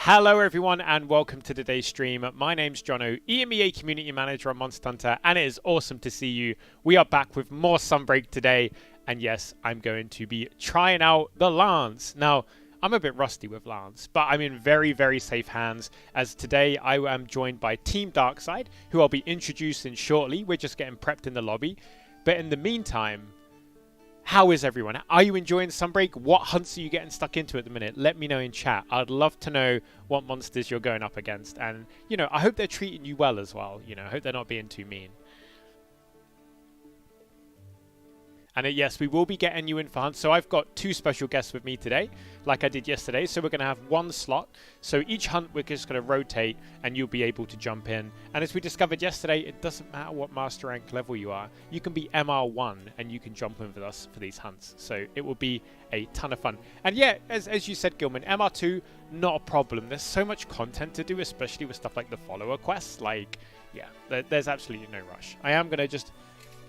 Hello everyone and welcome to today's stream. My name's Jono, EMEA Community Manager on Monster Hunter, and it is awesome to see you. We are back with more Sunbreak today, and yes, I'm going to be trying out the Lance. Now, I'm a bit rusty with Lance, but I'm in very, very safe hands, as today I am joined by Team Darkside, who I'll be introducing shortly. We're just getting prepped in the lobby. But in the meantime, how is everyone? Are you enjoying Sunbreak? What hunts are you getting stuck into at the minute? Let me know in chat. I'd love to know what monsters you're going up against. And, you know, I hope they're treating you well as well. You know, I hope they're not being too mean. And yes, we will be getting you in for hunts. So I've got two special guests with me today, like I did yesterday. So we're going to have one slot. So each hunt we're just going to rotate and you'll be able to jump in. And as we discovered yesterday, it doesn't matter what master rank level you are. You can be MR1 and you can jump in with us for these hunts. So it will be a ton of fun. And yeah, as you said, Gilman, MR2, not a problem. There's so much content to do, especially with stuff like the follower quests. Like, yeah, there's absolutely no rush. I am going to just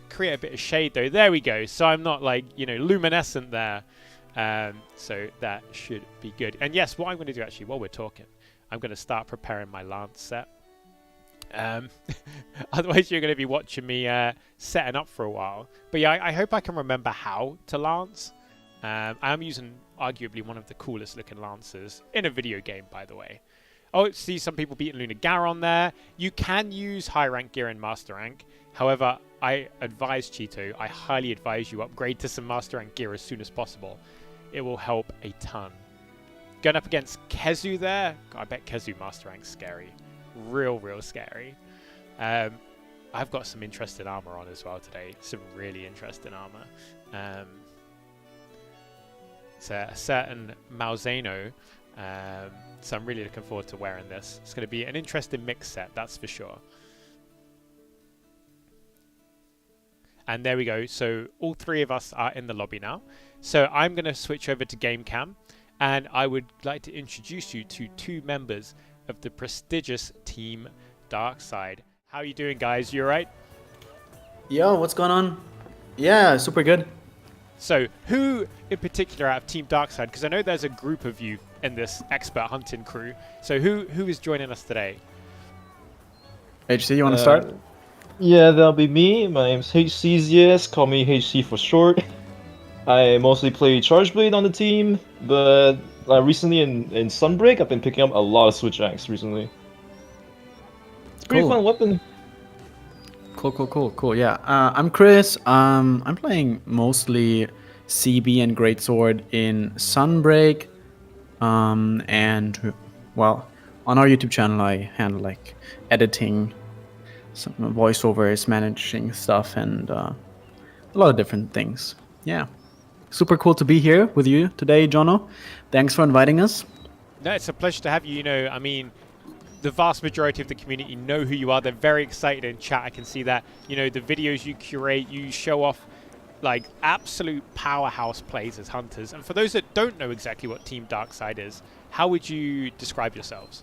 create a bit of shade though. There we go. So I'm not like, you know, luminescent there. So that should be good. And yes, what I'm going to do actually while we're talking, I'm going to start preparing my Lance set. Otherwise you're going to be watching me setting up for a while. But yeah, I hope I can remember how to Lance. I am using arguably one of the coolest looking Lancers in a video game, by the way. Oh, see some people beating Luna Garon there. You can use high rank gear in master rank. However, I advise Cheeto, I highly advise you upgrade to some master rank gear as soon as possible. It will help a ton. Going up against Kezu there. God, I bet Kezu master rank's scary. Real scary. I've got some interesting armor on as well today. Some really interesting armor. It's a certain Malzeno. So I'm really looking forward to wearing this. It's going to be an interesting mix set, that's for sure. And there we go. So all three of us are in the lobby now. So I'm going to switch over to game cam. And I would like to introduce you to two members of the prestigious Team Darkside. How are you doing, guys? You all right? Yo, what's going on? Yeah, super good. So who in particular out of Team Darkside? Because I know there's a group of you in this expert hunting crew. So who is joining us today? HC, you want to start? Yeah, that'll be me. My name's HCZS, call me HC for short. I mostly play Chargeblade on the team, but recently in Sunbreak, I've been picking up a lot of Switch Axe recently. It's a pretty fun weapon. Cool. Yeah, I'm Chris. I'm playing mostly CB and Greatsword in Sunbreak. And, well, on our YouTube channel, I handle, like, editing, some voiceovers, managing stuff, and a lot of different things. Yeah. Super cool to be here with you today, Jono. Thanks for inviting us. No, it's a pleasure to have you. You know, I mean, the vast majority of the community know who you are. They're very excited in chat. I can see that. You know, the videos you curate, you show off like absolute powerhouse plays as hunters. And for those that don't know exactly what Team Darkside is, how would you describe yourselves?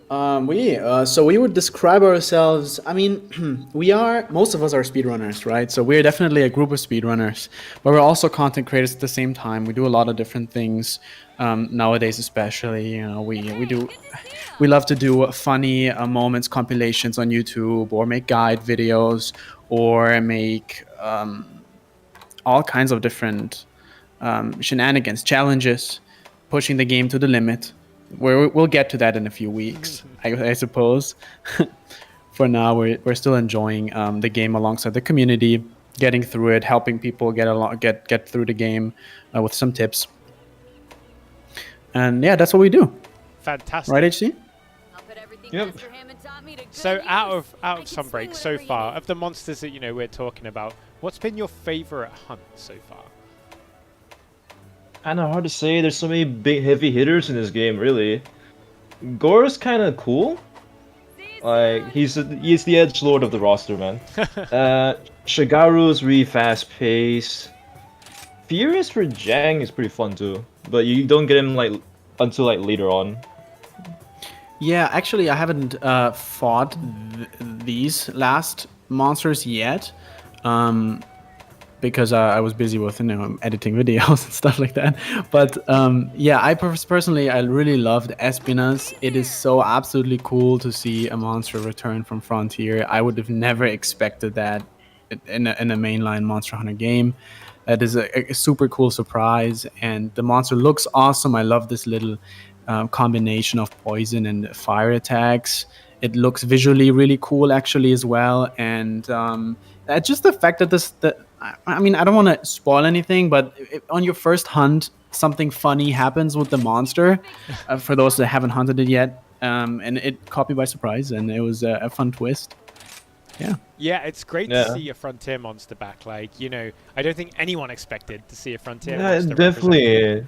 So we would describe ourselves, I mean, most of us are speedrunners, right? So we're definitely a group of speedrunners, but we're also content creators at the same time. We do a lot of different things, nowadays especially, you know, we love to do funny moments, compilations on YouTube, or make guide videos, or make all kinds of different shenanigans, challenges, pushing the game to the limit. We'll get to that in a few weeks, I suppose. For now, we're still enjoying the game alongside the community, getting through it, helping people get through the game with some tips. And yeah, that's what we do. Fantastic. Right, HC? Yep. So out of Sunbreak so far, of the monsters that, you know, we're talking about, what's been your favorite hunt so far? Kinda hard to say. There's so many big heavy hitters in this game, really. Gore's kind of cool. Like he's the edgelord of the roster, man. Shigaru's really fast paced. Furious for Jang is pretty fun too, but you don't get him like until like later on. Yeah, actually, I haven't fought these last monsters yet. because I was busy with editing videos and stuff like that. But yeah, personally I really loved Espinas. It is so absolutely cool to see a monster return from Frontier. I would have never expected that in a mainline Monster Hunter game. That is a super cool surprise, and the monster looks awesome. I love this little combination of poison and fire attacks. It looks visually really cool actually as well, and just the fact that I mean, I don't want to spoil anything, but on your first hunt, something funny happens with the monster. For those that haven't hunted it yet, and it caught me by surprise, and it was a fun twist. Yeah, it's great to see a Frontier monster back. Like, I don't think anyone expected to see a Frontier monster. Definitely.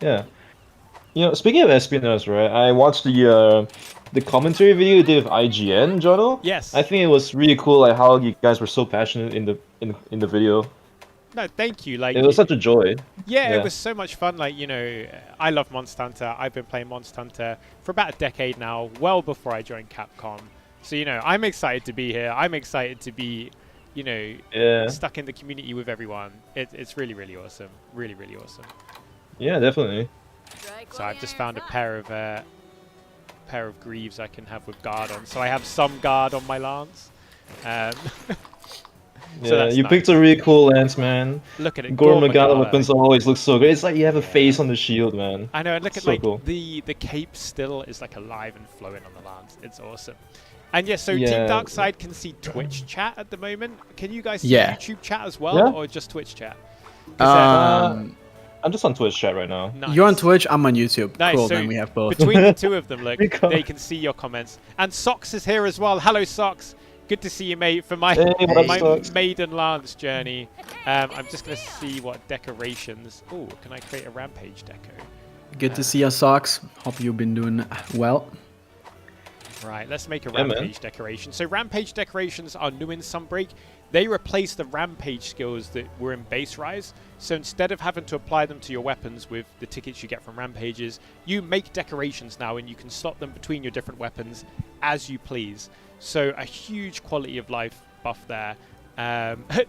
Yeah. Speaking of Espinas, right? I watched the commentary video you did with IGN, Jono. Yes. I think it was really cool, like how you guys were so passionate in the video. No, thank you. Like, it was such a joy. Yeah, it was so much fun. Like, I love Monster Hunter. I've been playing Monster Hunter for about a decade now, well before I joined Capcom. So, I'm excited to be here. I'm excited to be, stuck in the community with everyone. It's really, really awesome. Really, really awesome. Yeah, definitely. So I've just found a pair of greaves I can have with guard on. So I have some guard on my lance. So you picked a really cool lance, man. Look at it. Gore Magala weapons always look so good. It's like you have a face on the shield, man. I know, and look at cool. the cape still is like alive and flowing on the lance. It's awesome. And Team Darkside can see Twitch chat at the moment. Can you guys see YouTube chat as well, or just Twitch chat? I'm just on Twitch chat right now. Nice. You're on Twitch, I'm on YouTube. Nice. Cool, so then we have both. Between the two of them, look, they can see your comments. And Socks is here as well. Hello, Socks. Good to see you, mate, for my maiden lance journey. I'm just going to see what decorations... Oh, can I create a Rampage deco? Good to see you, Socks. Hope you've been doing well. Right, let's make a Rampage decoration. So Rampage decorations are new in Sunbreak. They replace the Rampage skills that were in Base Rise. So instead of having to apply them to your weapons with the tickets you get from Rampages, you make decorations now and you can slot them between your different weapons as you please. So a huge quality of life buff there.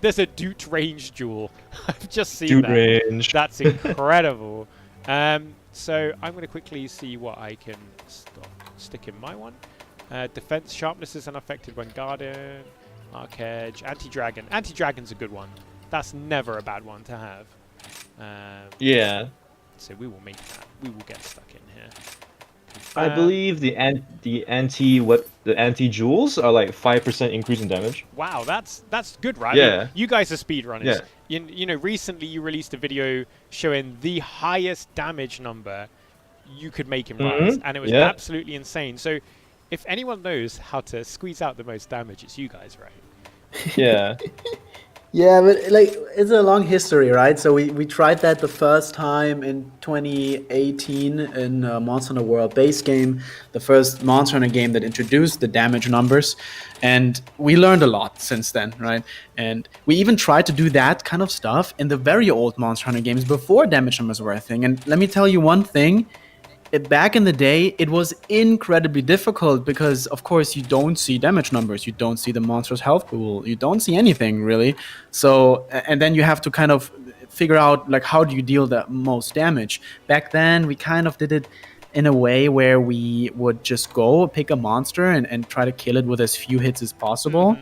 There's a Doot range duel. I've just seen that. Range. That's incredible. So I'm going to quickly see what I can stick in my one. Defense sharpness is unaffected when guarded. Arc edge. Anti-dragon. Anti-dragon's a good one. That's never a bad one to have. Yeah. So we will make that. We will get stuck in here. I believe the anti jewels are like 5% increase in damage. Wow, that's good, right? Yeah. I mean, you guys are speedrunners. Yeah. Recently you released a video showing the highest damage number you could make in Rise, and it was absolutely insane. So if anyone knows how to squeeze out the most damage, it's you guys, right? Yeah. Yeah, but it's a long history, right? So we tried that the first time in 2018 in Monster Hunter World base game, the first Monster Hunter game that introduced the damage numbers, and we learned a lot since then, right? And we even tried to do that kind of stuff in the very old Monster Hunter games before damage numbers were a thing. And let me tell you one thing. Back in the day, it was incredibly difficult because, of course, you don't see damage numbers. You don't see the monster's health pool. You don't see anything, really. So, and then you have to kind of figure out, how do you deal the most damage? Back then, we kind of did it in a way where we would just go pick a monster and try to kill it with as few hits as possible.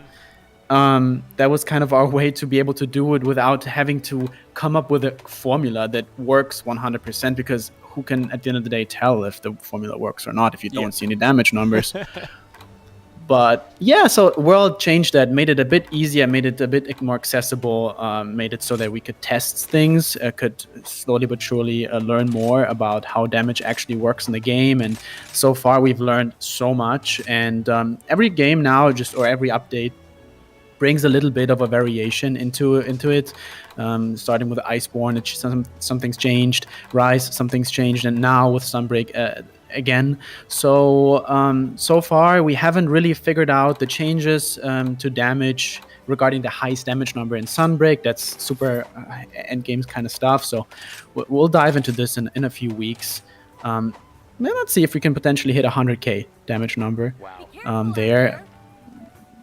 That was kind of our way to be able to do it without having to come up with a formula that works 100%, because who can at the end of the day tell if the formula works or not if you don't see any damage numbers. But yeah, so World changed that, made it a bit easier, made it a bit more accessible, made it so that we could test things, could slowly but surely learn more about how damage actually works in the game. And so far we've learned so much, and every game now, or every update, brings a little bit of a variation into it. Starting with Iceborne, something's changed. Rise, something's changed, and now with Sunbreak again. So far we haven't really figured out the changes to damage regarding the highest damage number in Sunbreak. That's super end games kind of stuff. So we'll dive into this in a few weeks. Let's see if we can potentially hit 100k damage number. Wow. There.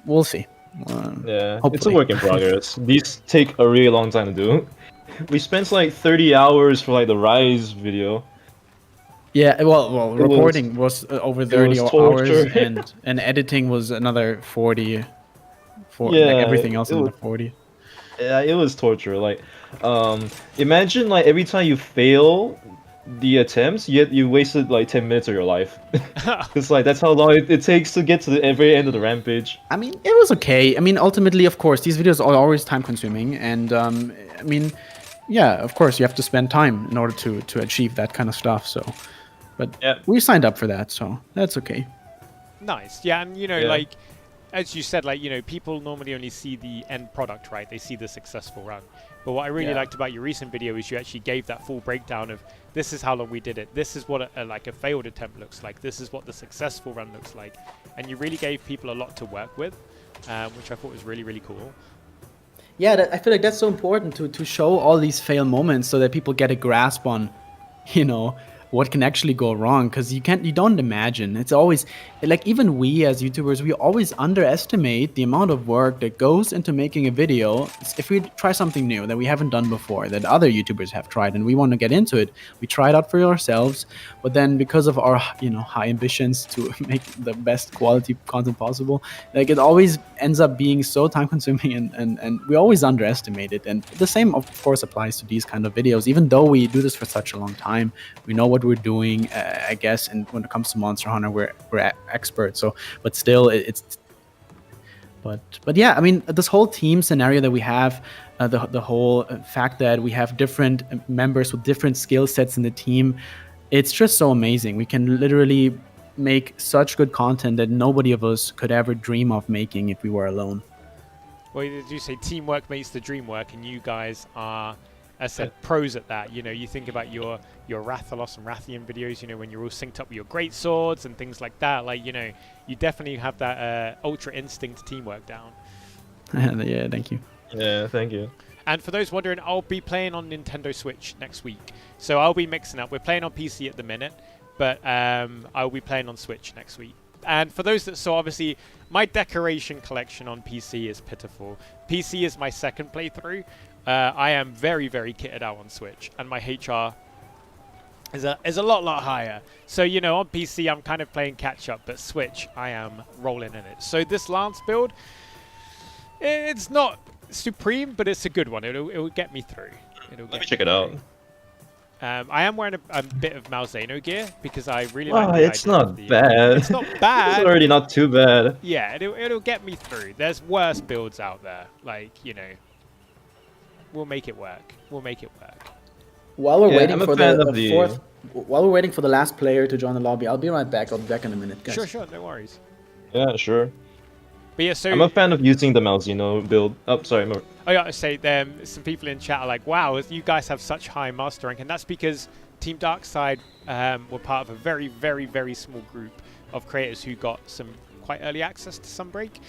We'll see. Yeah, it's a Hopefully. work in progress. These take a really long time to do. We spent like 30 hours for like the Rise video. Yeah, well, It was recording was over it 30 was hours, torture. and editing was another 40. For like Yeah, everything else, it was another 40. yeah, it was torture. Like, imagine like every time you fail the attempts, yet you wasted like 10 minutes of your life. Because like that's how long it takes to get to the very end of the rampage. I mean, it was okay. I mean, ultimately, of course, these videos are always time consuming, and I mean, yeah, of course, you have to spend time in order to achieve that kind of stuff. So, but Yeah. we signed up for that, so that's okay. Nice. Yeah, and you know, Yeah. like as you said, like, you know, people normally only see the end product, right? They see the successful run. But what I really liked about your recent video is you actually gave that full breakdown of this is how long we did it. This is what like a failed attempt looks like. This is what the successful run looks like. And you really gave people a lot to work with, which I thought was really, really cool. Yeah, I feel like that's so important to show all these fail moments so that people get a grasp on, you know, what can actually go wrong, because you don't imagine. It's always like, even we as YouTubers, we always underestimate the amount of work that goes into making a video. If we try something new that we haven't done before, that other YouTubers have tried, and we want to get into it, we try it out for ourselves. But then because of our, you know, high ambitions to make the best quality content possible, like, it always ends up being so time consuming, and we always underestimate it. And the same of course applies to these kind of videos. Even though we do this for such a long time, we know what we're doing, I guess, and when it comes to Monster Hunter, we're experts. So, but still, but yeah, I mean, this whole team scenario that we have, the whole fact that we have different members with different skill sets in the team, it's just so amazing. We can literally make such good content that nobody of us could ever dream of making if we were alone. Well, did you say teamwork makes the dream work, and you guys are, as I said, pros at that. You know, you think about your Rathalos and Rathian videos, you know, when you're all synced up with your Greatswords and things like that. Like, you know, you definitely have that Ultra Instinct teamwork down. Yeah, thank you. Yeah, thank you. And for those wondering, I'll be playing on Nintendo Switch next week. So I'll be mixing up. We're playing on PC at the minute, but I'll be playing on Switch next week. And for those that saw, obviously, my decoration collection on PC is pitiful. PC is my second playthrough. I am very, very kitted out on Switch, and my HR is a lot higher. So, you know, on PC, I'm kind of playing catch-up, but Switch, I am rolling in it. So this Lance build, it's not supreme, but it's a good one. It'll get me through. Let me check it out. I am wearing a bit of Malzeno gear because I really like the it's idea not of the, bad. It's not bad. It's already not too bad. Yeah, it'll get me through. There's worse builds out there. Like, you know, we'll make it work. We'll make it work. While we're waiting I'm a for fan the of the- fourth, while we're waiting for the last player to join the lobby, I'll be right back. I'll be back in a minute, guys. Sure, no worries. Yeah, sure. But yeah, so I'm a fan of using the Malzeno build. Oh, sorry. Oh yeah, I say some people in chat are like, "Wow, you guys have such high master rank," and that's because Team Darkside were part of a very, very, very small group of creators who got some quite early access to Sunbreak.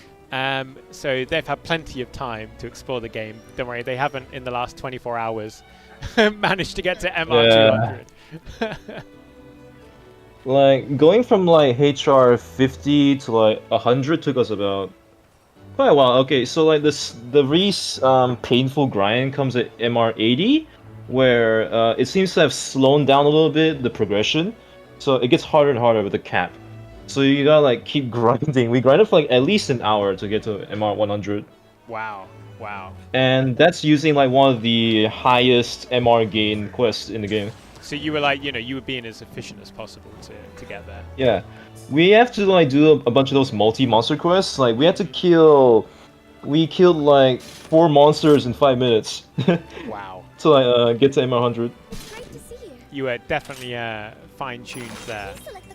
So they've had plenty of time to explore the game. Don't worry, they haven't in the last 24 hours managed to get to MR200. Like, going from like HR 50 to like 100 took us about quite a while. Okay, so like the Reese painful grind comes at MR 80, where it seems to have slowed down a little bit the progression, so it gets harder and harder with the cap. So you gotta like keep grinding. We grinded for like at least an hour to get to MR 100. Wow. And that's using like one of the highest MR gain quests in the game. So you were like, you know, you were being as efficient as possible to get there. Yeah, we have to like do a bunch of those multi-monster quests. Like we had to we killed like 4 monsters in 5 minutes. Wow. To like get to MR 100. You were definitely fine-tuned there.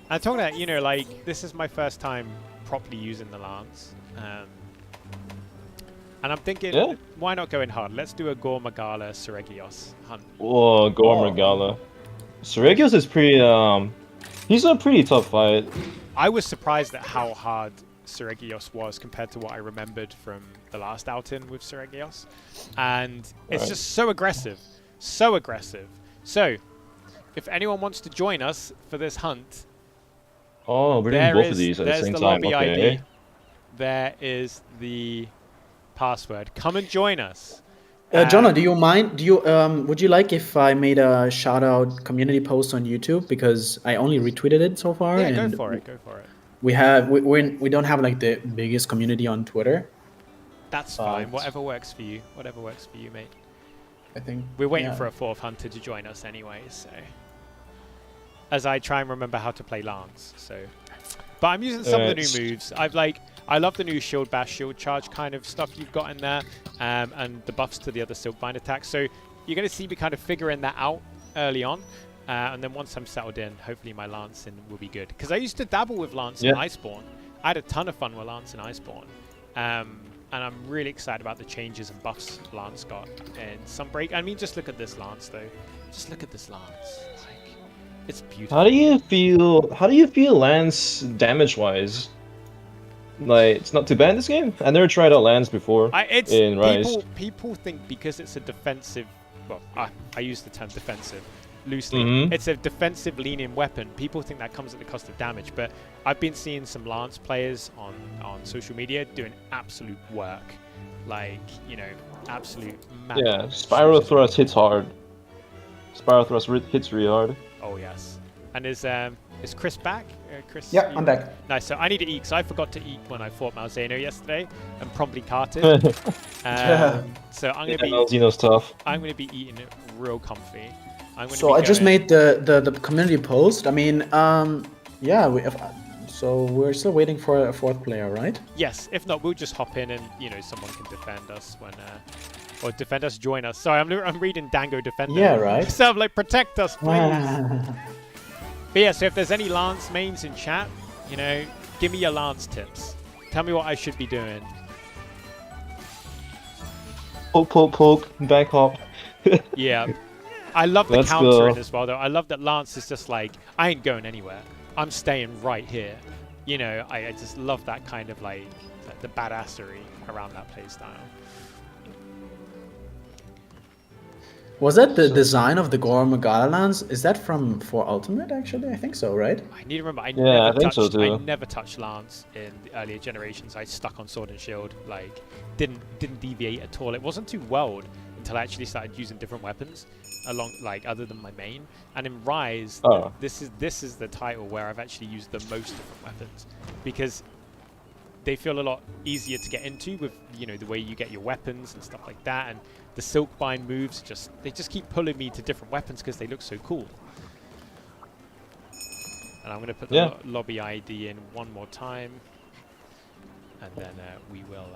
And talking about, you know, like, this is my first time properly using the Lance. And I'm thinking, why not go in hard? Let's do a Gore Magala Seregios hunt. Oh, Gore Magala. Seregios is pretty, he's a pretty tough fight. I was surprised at how hard Seregios was compared to what I remembered from the last outing with Seregios. And it's just so aggressive. So aggressive. So, if anyone wants to join us for this hunt... Oh, we're doing both of these at the same time. There's the lobby okay. ID. There is the password. Come and join us. Jonah, do you mind? Would you like if I made a shout out community post on YouTube, because I only retweeted it so far? Yeah, and go for it. Go for it. We don't have like the biggest community on Twitter. That's fine. Whatever works for you. Whatever works for you, mate. I think We're waiting for a 4th hunter to join us anyway, so as I try and remember how to play Lance. So, but I'm using some of the new moves. I love the new shield bash, shield charge kind of stuff you've got in there, and the buffs to the other Silkbind attacks. So you're going to see me kind of figuring that out early on, and then once I'm settled in, hopefully my Lancing will be good. Because I used to dabble with Lance and Iceborne. I had a ton of fun with Lance and Iceborne. And I'm really excited about the changes and buffs Lance got in Sunbreak. I mean, just look at this Lance, though. Just look at this Lance. Like, it's beautiful. How do you feel Lance damage-wise? Like, it's not too bad in this game? I never tried out Lance before in Rise. People think because it's a defensive... Well, I use the term defensive loosely. It's a defensive leaning weapon. People think that comes at the cost of damage, but I've been seeing some Lance players on social media doing absolute work. Like, you know, absolute mad. Yeah, Spiral Thrust hits hard. Spiral Thrust hits really hard. Oh, yes. And is Chris back? Chris? Yeah, I'm back. Nice. So I need to eat, because I forgot to eat when I fought Malzeno yesterday and promptly carted. So I'm gonna be Malzeno's tough. I'm gonna be eating it real comfy. So I just made the community post. I mean, yeah. So we're still waiting for a 4th player, right? Yes. If not, we'll just hop in and someone can defend us when or defend us, join us. Sorry, I'm reading Dango Defender. Yeah, right. So I'm like, protect us, please. But yeah, so if there's any Lance mains in chat, give me your Lance tips. Tell me what I should be doing. Poke, poke, poke, back hop. Yeah. I love the counter in as well, though. I love that Lance is just like, I ain't going anywhere. I'm staying right here. I just love that kind of like the badassery around that playstyle. Was that the design of the Gore Magala lance? Is that from 4 Ultimate, actually? I think so, right? I need to remember, I never touched Lance in the earlier generations. I stuck on Sword and Shield, like, didn't deviate at all. It wasn't too world until I actually started using different weapons, other than my main. And in Rise, this is the title where I've actually used the most different weapons, because they feel a lot easier to get into with, the way you get your weapons and stuff like that. And the Silkbind moves, they just keep pulling me to different weapons because they look so cool. And I'm going to put the lobby ID in one more time. And then we will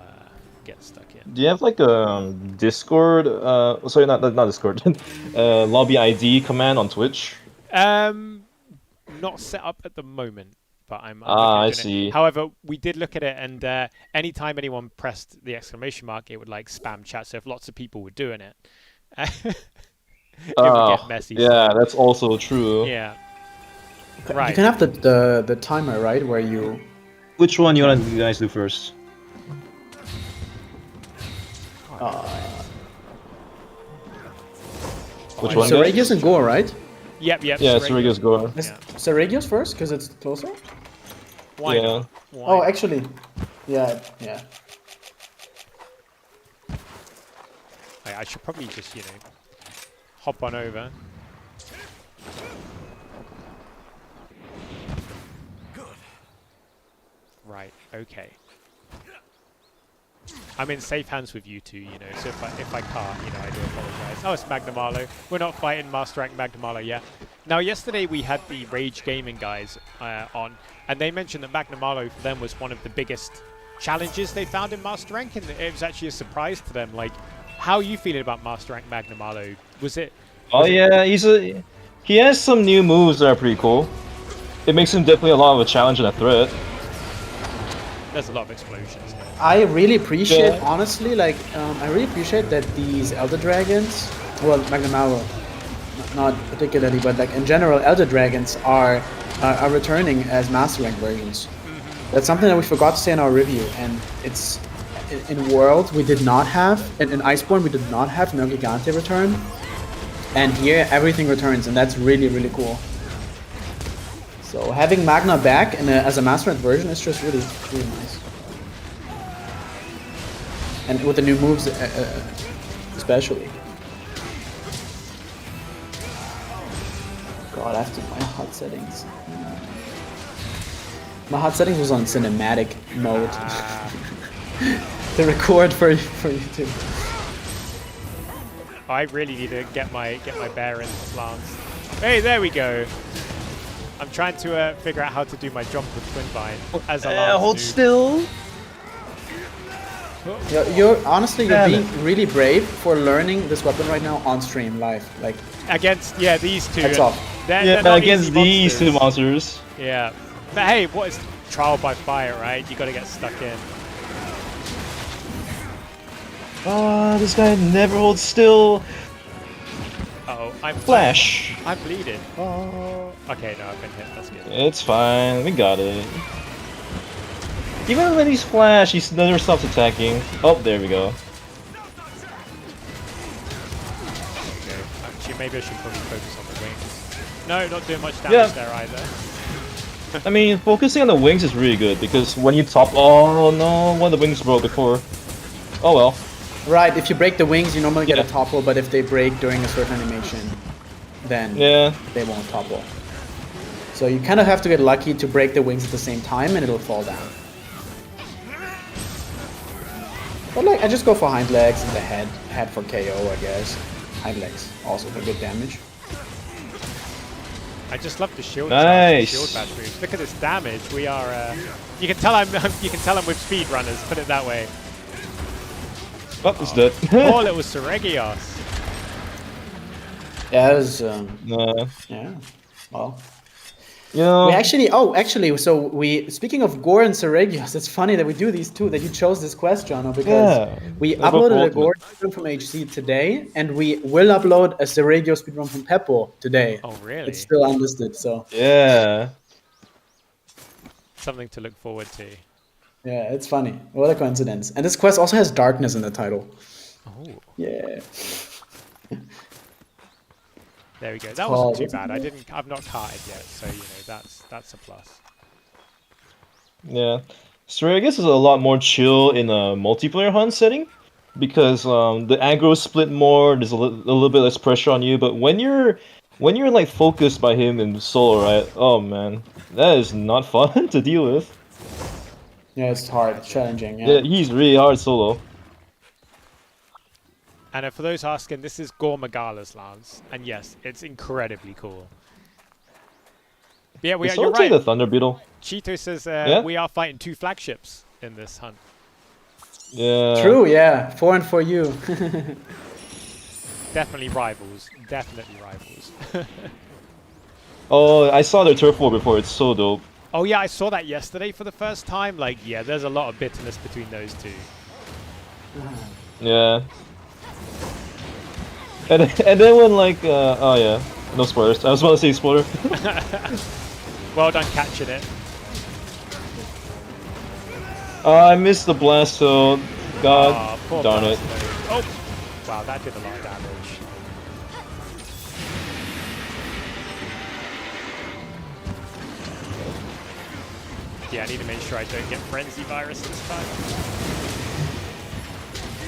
get stuck in. Do you have like a Discord, sorry, not Discord, lobby ID command on Twitch? Not set up at the moment. But I'm I see. However, we did look at it, and anytime anyone pressed the exclamation mark, it would like spam chat. So if lots of people were doing it, it would get messy. Yeah, that's also true. Yeah. Right. You can have the timer, right, where you... Which one you guys do first? Which one? Seregios and Gore, right? Yep. Yeah, Seregios Gore. Seregios first, because it's closer? Why not? Why? Oh, actually, yeah. I should probably just, hop on over. Good. Right, okay. I'm in safe hands with you two, so if I can't, I do apologize. Oh, it's Magna Marlow. We're not fighting Master Rank Magna Marlow yet. Now, yesterday we had the Rage Gaming guys on, and they mentioned that Magna Marlow for them was one of the biggest challenges they found in Master Rank, and it was actually a surprise to them. Like, how are you feeling about Master Rank Magna Marlow? Yeah, he has some new moves that are pretty cool. It makes him definitely a lot of a challenge and a threat. There's a lot of explosions. I really appreciate, honestly, I really appreciate that these Elder Dragons, well, Magna Marlow, not particularly, but like in general, Elder Dragons are returning as Master Rank versions. That's something that we forgot to say in our review, and it's in World we did not have, and in Iceborne we did not have No Gigante return, and here everything returns, and that's really, really cool. So having Magna back as a Master Rank version is just really, really nice. and with the new moves, especially. God, I have to my HUD settings. My HUD settings was on cinematic mode to record for YouTube. I really need to get my bearings, Lance. Hey, there we go. I'm trying to figure out how to do my jump with Twin Vine as a Lance hold noob. still. You're honestly being really brave for learning this weapon right now on stream live. Like Against these two. Heads off. They're not against easy these two monsters. monsters. Yeah. But hey, what is trial by fire, right? You got to get stuck in. Ah, this guy never holds still. Uh-oh, I'm Flash. I'm bleeding. Oh. Okay, no, I've been hit. That's good. It's fine. We got it. Even when he's flash, he never stops attacking. Oh, there we go. Okay. Actually, maybe I should probably focus on the wings. No, not doing much damage there either. I mean, focusing on the wings is really good because when you top, oh no, one of the wings broke before. Oh well. Right, if you break the wings, you normally get a topple, but if they break during a certain animation, then they won't topple. So you kind of have to get lucky to break the wings at the same time, and it'll fall down. But like, I just go for hind legs and the head for KO, I guess. Hind legs also for good damage. I just love the shield. Nice. Shield bash moves. Look at this damage. We are. You can tell I'm. You can tell I'm with speedrunners. Put it that way. Oh, it's dead. Poor little Seregios. Yeah, it was, Nah. yeah, well. You know, We actually, so speaking of Gore and Seregios, it's funny that we do these two, that you chose this quest, Jono, because we they're both uploaded a ultimate. Gore speedrun from HC today, and we will upload a Seregios speedrun from Peppo today. Oh really? It's still unlisted, so yeah. Something to look forward to. yeah, it's funny. What a coincidence. And this quest also has darkness in the title. Oh. Yeah. There we go. That wasn't too bad. I've not carted yet, so you know that's a plus. Yeah. Seregios is a lot more chill in a multiplayer hunt setting because the aggro is split more. There's a little bit less pressure on you. But when you're like focused by him in solo, right? Oh man, that is not fun to deal with. Yeah, it's hard, it's challenging. Yeah, he's really hard solo. And for those asking, this is Gore Magala's lance, and yes, it's incredibly cool. But yeah, you're right. The Thunder Beetle. Cheeto says we are fighting 2 flagships in this hunt. Yeah. True, yeah. 4 and 4 you. Definitely rivals. Definitely rivals. Oh, I saw their turf war before. It's so dope. Oh yeah, I saw that yesterday for the first time. Like, yeah, there's a lot of bitterness between those two. Yeah. And then when like oh yeah, no spoilers. I was about to say spoiler. Well done catching it. I missed the blast, so god Poor darn it. Blasto. Oh, wow, that did a lot of damage. Yeah, I need to make sure I don't get Frenzy Virus this time.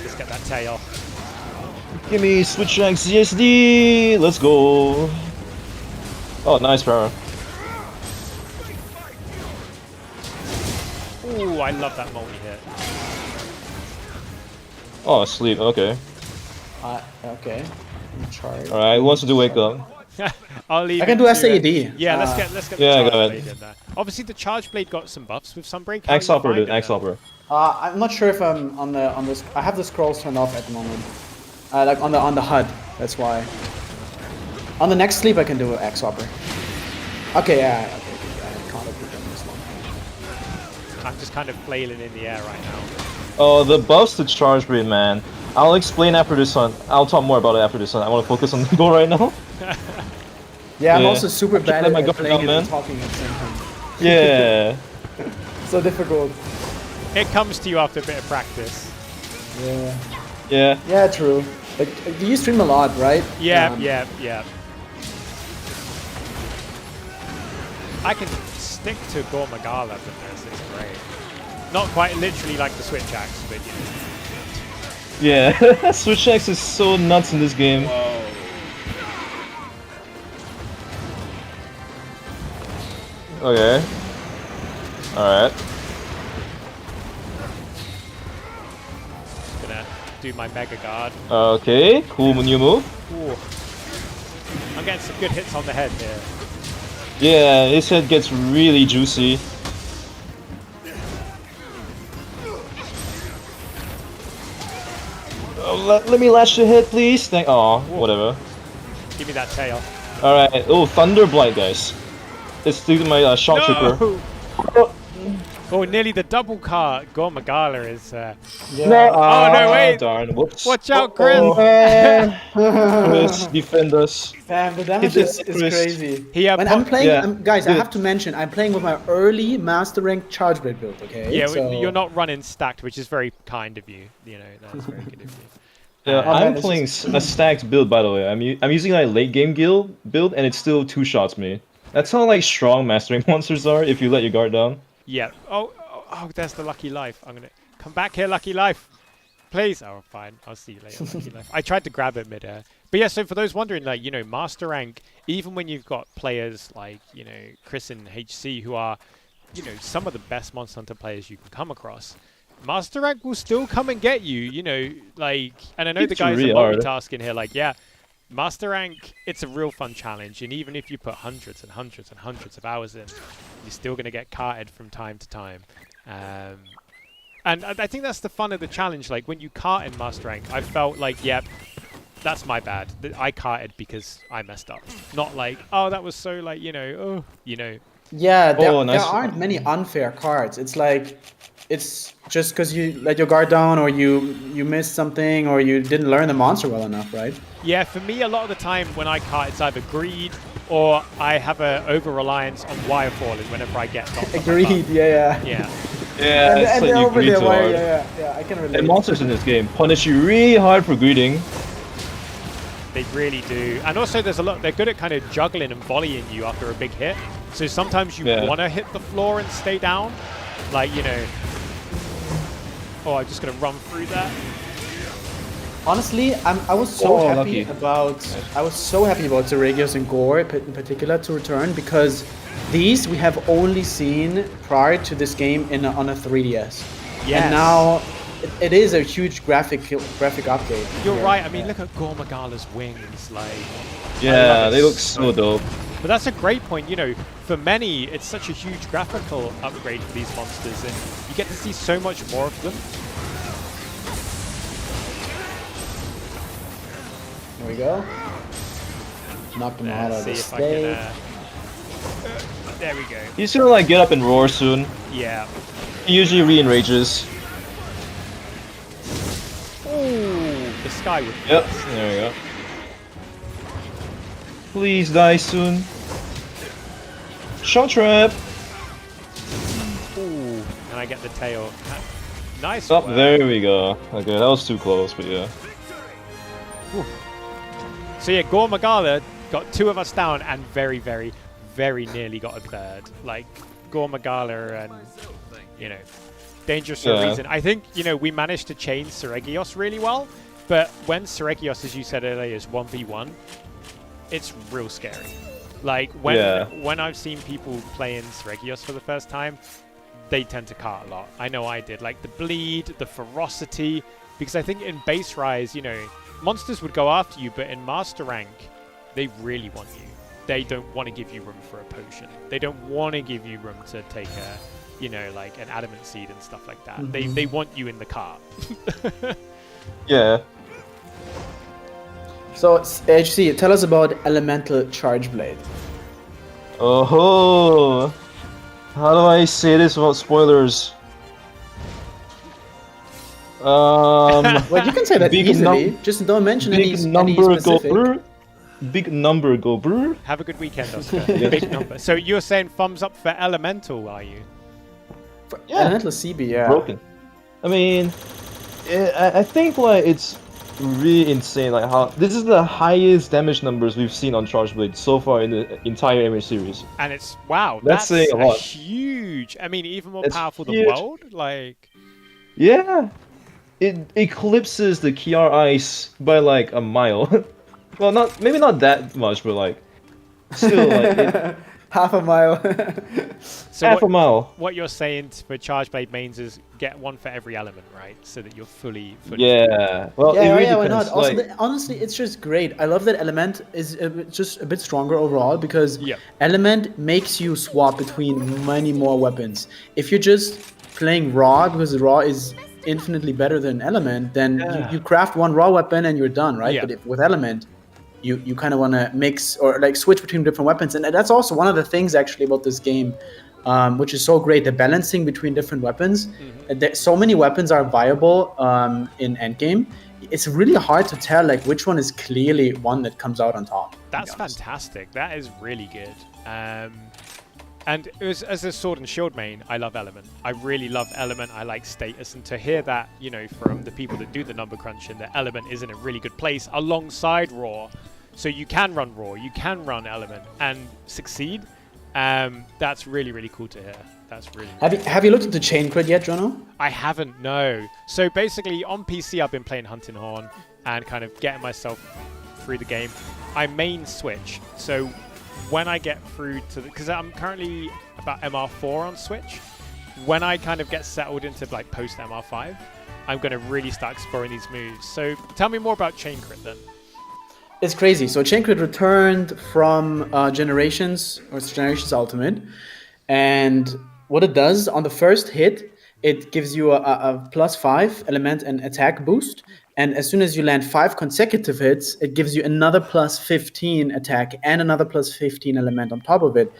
Just get that tail. Give me Switch Rank CSD. Let's go. Oh, nice power. Ooh, I love that multi-hit. Oh, sleep. Okay. Okay. Charge. All right. Who wants to do wake up? I'll leave. I can do SAED. Yeah, let's get the yeah, charge go ahead. blade in there. Obviously, the charge blade got some buffs with Sunbreak. Axe Hopper, dude. Axe Hopper. I'm not sure if I'm on this. I have the scrolls turned off at the moment. Like on the HUD. That's why. On the next sleep, I can do an Axe Hopper. Okay, yeah. Okay, I can't have done this one. I'm just kind of flailing in the air right now. Oh, the buffs to charge blade, man. I'll explain after this one. I'll talk more about it after this one. I want to focus on the goal right now. Yeah, I'm also super bad let my at guard playing down, it and man. talking at the same time. Yeah. So difficult. It comes to you after a bit of practice. Yeah. Yeah. Yeah, true. Like, do you stream a lot, right? Yeah. I can stick to Gore Magala with this. It's great. Not quite literally like the Switch Axe, but you know. Yeah, Switch X is so nuts in this game. Whoa. Okay. Alright. Gonna do my Mega Guard. Okay, cool new move. Ooh. I'm getting some good hits on the head here. Yeah, his head gets really juicy. Oh, let me latch the head, please. Oh, whatever. Give me that tail. Alright. Oh, Thunder Blight, guys. Let's do my Shock Trooper. No! Oh, nearly the double car. Gore Magala is. No. Oh, no, wait. Darn. Whoops. Watch out, Chris. Chris, defend us. Damn, the damage is crazy. When I'm playing, guys, I have to mention, I'm playing with my early Master Rank Charge Blade build, okay? Yeah, so... you're not running stacked, which is very kind of you. You know, that's very good of you. Yeah, I'm playing a stacked build, by the way. I'm using like late game build, and it still two shots me. That's how like strong mastering monsters are if you let your guard down. Yeah. Oh, there's the Lucky Life. I'm gonna come back here, Lucky Life. Please. Oh, fine. I'll see you later, Lucky Life. I tried to grab it mid-air. But yeah, so for those wondering, like, you know, Master Rank, even when you've got players like, you know, Chris and HC who are, you know, some of the best Monster Hunter players you can come across, Master Rank will still come and get you, you know, like, and I know the guys really are multitasking here, like, yeah, Master Rank, it's a real fun challenge, and even if you put hundreds and hundreds and hundreds of hours in, you're still going to get carted from time to time. And I think that's the fun of the challenge, like, when you cart in Master Rank, I felt like, yep, that's my bad. I carted because I messed up. Not like, oh, that was so, like, you know, oh, you know. Yeah, there nice. aren't many unfair cards. It's like, it's just because you let your guard down, or you missed something, or you didn't learn the monster well enough, right? Yeah, for me, a lot of the time when I cart, it's either greed or I have a over-reliance on wire falling whenever I get knocked. Agreed, yeah. Yeah. Yeah, and they're over there, yeah, I can relate. And monsters in this game punish you really hard for greeting. They really do. And also there's a lot, they're good at kind of juggling and volleying you after a big hit. So sometimes you want to hit the floor and stay down. Like, you know, oh, I'm just going to run through that. Honestly, I was so happy about Seregios and Gore in particular to return, because these we have only seen prior to this game on a 3DS. Yes. And now it is a huge graphic update. You're right. I mean, look at Gore Magala's wings. Like, yeah, they look so dope. But that's a great point. You know, for many, it's such a huge graphical upgrade for these monsters, and you get to see so much more of them. There we go. Knocked him out of the stage. There we go. He's gonna like get up and roar soon. Yeah. He usually re-enrages. Ooh, the sky would. Yep, there we go. Please die soon. Shot trap. Ooh, and I get the tail. Nice. Oh, there we go. Okay, that was too close, but yeah. Ooh. So yeah, Gore Magala got 2 of us down and very, very, very nearly got a 3rd. Like, Gore Magala and, you know, dangerous for a reason. I think, you know, we managed to chain Seregios really well, but when Seregios, as you said earlier, is 1v1, it's real scary. Like, when I've seen people playing Seregios for the first time, they tend to cart a lot. I know I did. Like, the bleed, the ferocity, because I think in base rise, you know, monsters would go after you, but in Master Rank, they really want you. They don't want to give you room for a potion. They don't want to give you room to take a, you know, like an adamant seed and stuff like that. Mm-hmm. They want you in the cart. Yeah. So, HC, tell us about Elemental Charge Blade. Oh, how do I say this without spoilers? Well, you can say that easily. Just don't mention any specific. Big number go brr. Have a good weekend, Oscar. Big number. So you're saying thumbs up for Elemental, are you? Elemental CB, yeah. Broken. I mean, I think like it's really insane. Like how this is the highest damage numbers we've seen on Charge Blade so far in the entire MH series. And it's wow. That's saying a lot. Huge. I mean, even more powerful than World. Like. Yeah. it eclipses the Kiar ice by like a mile. Well, maybe not that much, but like still like Half a mile. So half a mile. What you're saying for Charge Blade mains is get one for every element, right? So that you're fully. Yeah. Well, it Yeah, really yeah, why depends. not? Also, Like, honestly, it's just great. I love that Element is just a bit stronger overall because Yeah. Element makes you swap between many more weapons. If you're just playing Raw, because Raw is infinitely better than Element, then you craft one Raw weapon and you're done, right? Yeah. But with Element, you kind of want to mix or like switch between different weapons. And that's also one of the things actually about this game, which is so great, the balancing between different weapons. So many weapons are viable in endgame. It's really hard to tell like which one is clearly one that comes out on top. That's fantastic. That is really good. And as a sword and shield main, I love Element. I really love Element. I like status. And to hear that, you know, from the people that do the number crunching, that Element is in a really good place alongside Raw. So you can run Raw, you can run Element and succeed. That's really, really cool to hear. That's really Have you looked into Chain Crit yet, Jono? I haven't, no. So basically on PC, I've been playing Hunting Horn and kind of getting myself through the game. I main Switch. So when I get through to because I'm currently about MR4 on Switch. When I kind of get settled into like post MR5, I'm going to really start exploring these moves. So tell me more about Chain Crit then. It's crazy. So Chain Crit returned from Generations or Generations Ultimate, and what it does on the first hit, it gives you a +5 element and attack boost. And as soon as you land 5 consecutive hits, it gives you another +15 attack and another +15 element on top of it,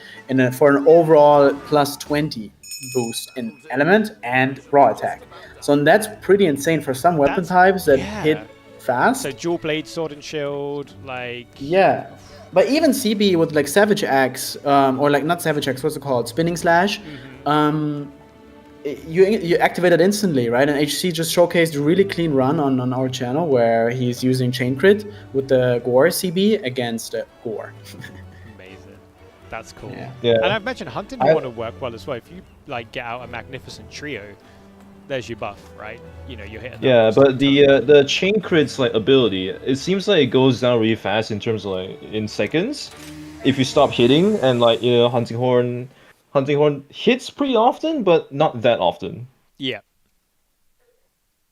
for an overall +20 boost in element and raw attack. So that's pretty insane for some weapon types that hit fast. So dual blade, sword and shield, like... Yeah. But even CB with like Savage Axe, or like not Savage Axe, what's it called? Spinning Slash. You activate it instantly, right? And HC just showcased a really clean run on our channel where he's using Chain Crit with the Gore CB against Gore. Amazing. That's cool. Yeah. And I've mentioned Hunting Horn will work well as well. If you like get out a magnificent trio, there's your buff, right? You know, you're hitting. Yeah, but the Chain Crit's like ability, it seems like it goes down really fast in terms of like in seconds. If you stop hitting and like Hunting Horn hits pretty often, but not that often. Yeah.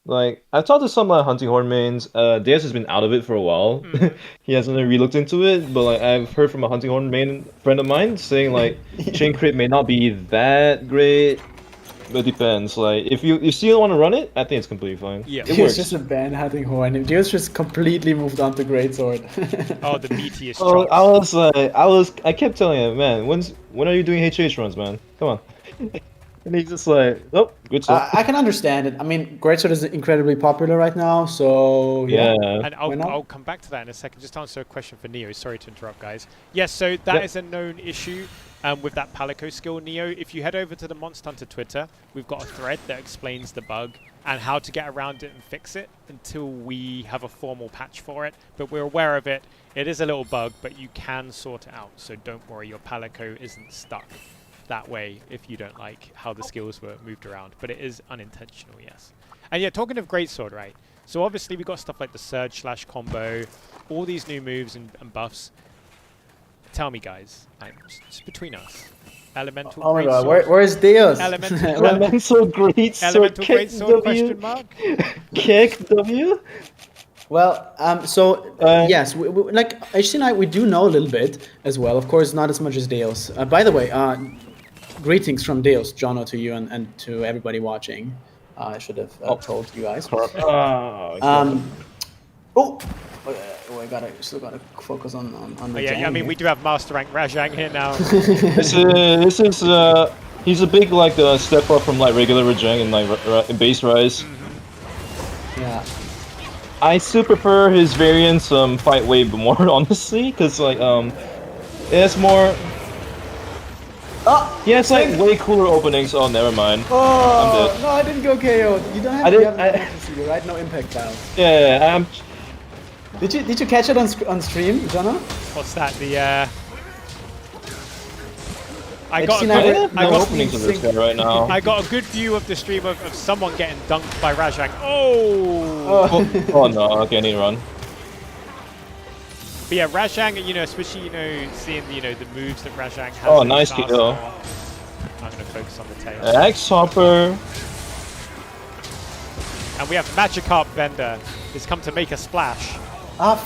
Like I've talked to some Hunting Horn mains. Deus has been out of it for a while. He hasn't really looked into it, but like I've heard from a Hunting Horn main friend of mine saying like Chain Crit may not be that great. But it depends. Like if you still want to run it, I think it's completely fine. Yeah, it works. Just a ban Hunting Horn. Deus just completely moved on to Greatsword. Oh, the meatiest drops. I kept telling him, man, when are you doing HH runs, man? Come on. And he's just like, oh, good stuff. I can understand it. I mean, Greatsword is incredibly popular right now, so yeah. And I'll come back to that in a second. Just to answer a question for Neo. Sorry to interrupt, guys. Yes, so that is a known issue. With that Palico skill, Neo, if you head over to the Monster Hunter Twitter, we've got a thread that explains the bug and how to get around it and fix it until we have a formal patch for it. But we're aware of it. It is a little bug, but you can sort it out. So don't worry, your Palico isn't stuck that way if you don't like how the skills were moved around. But it is unintentional, yes. And yeah, talking of Greatsword, right? So obviously we got stuff like the Surge / combo, all these new moves and buffs. Tell me, guys, just between us, Elemental Oh my Greatsword. god, where's Deus? Elemental Greatsword. Elemental Greatsword, question mark? Kick W? Well, yes, like HC and I, we do know a little bit as well. Of course, not as much as Deus. By the way, greetings from Deus, Jono, to you and to everybody watching. I should have told you guys. I still gotta focus on the Yeah, I mean, we do have Master Rank Rajang here now. This is he's a big like step up from like regular Rajang and like in base rise. Yeah. I still prefer his variants fight way more honestly, because like it's more. Yeah, it's like way cooler openings. Oh, never mind. Oh no, I didn't go KO. You don't have. You have no right? No impact tiles. Yeah, I'm. Did you catch it on stream, Jana? What's that? The I got, a never- good, I, no got, opening to this guy right now. I got a good view of the stream of someone getting dunked by Rajang. Oh! Oh no, okay, I need to run. But yeah, Rajang, especially, seeing, the moves that Rajang has. Oh, in nice his kill. arsenal. I'm going to focus on the tail. Axe Hopper. And we have Magikarp Bender. He's come to make a splash. Ah,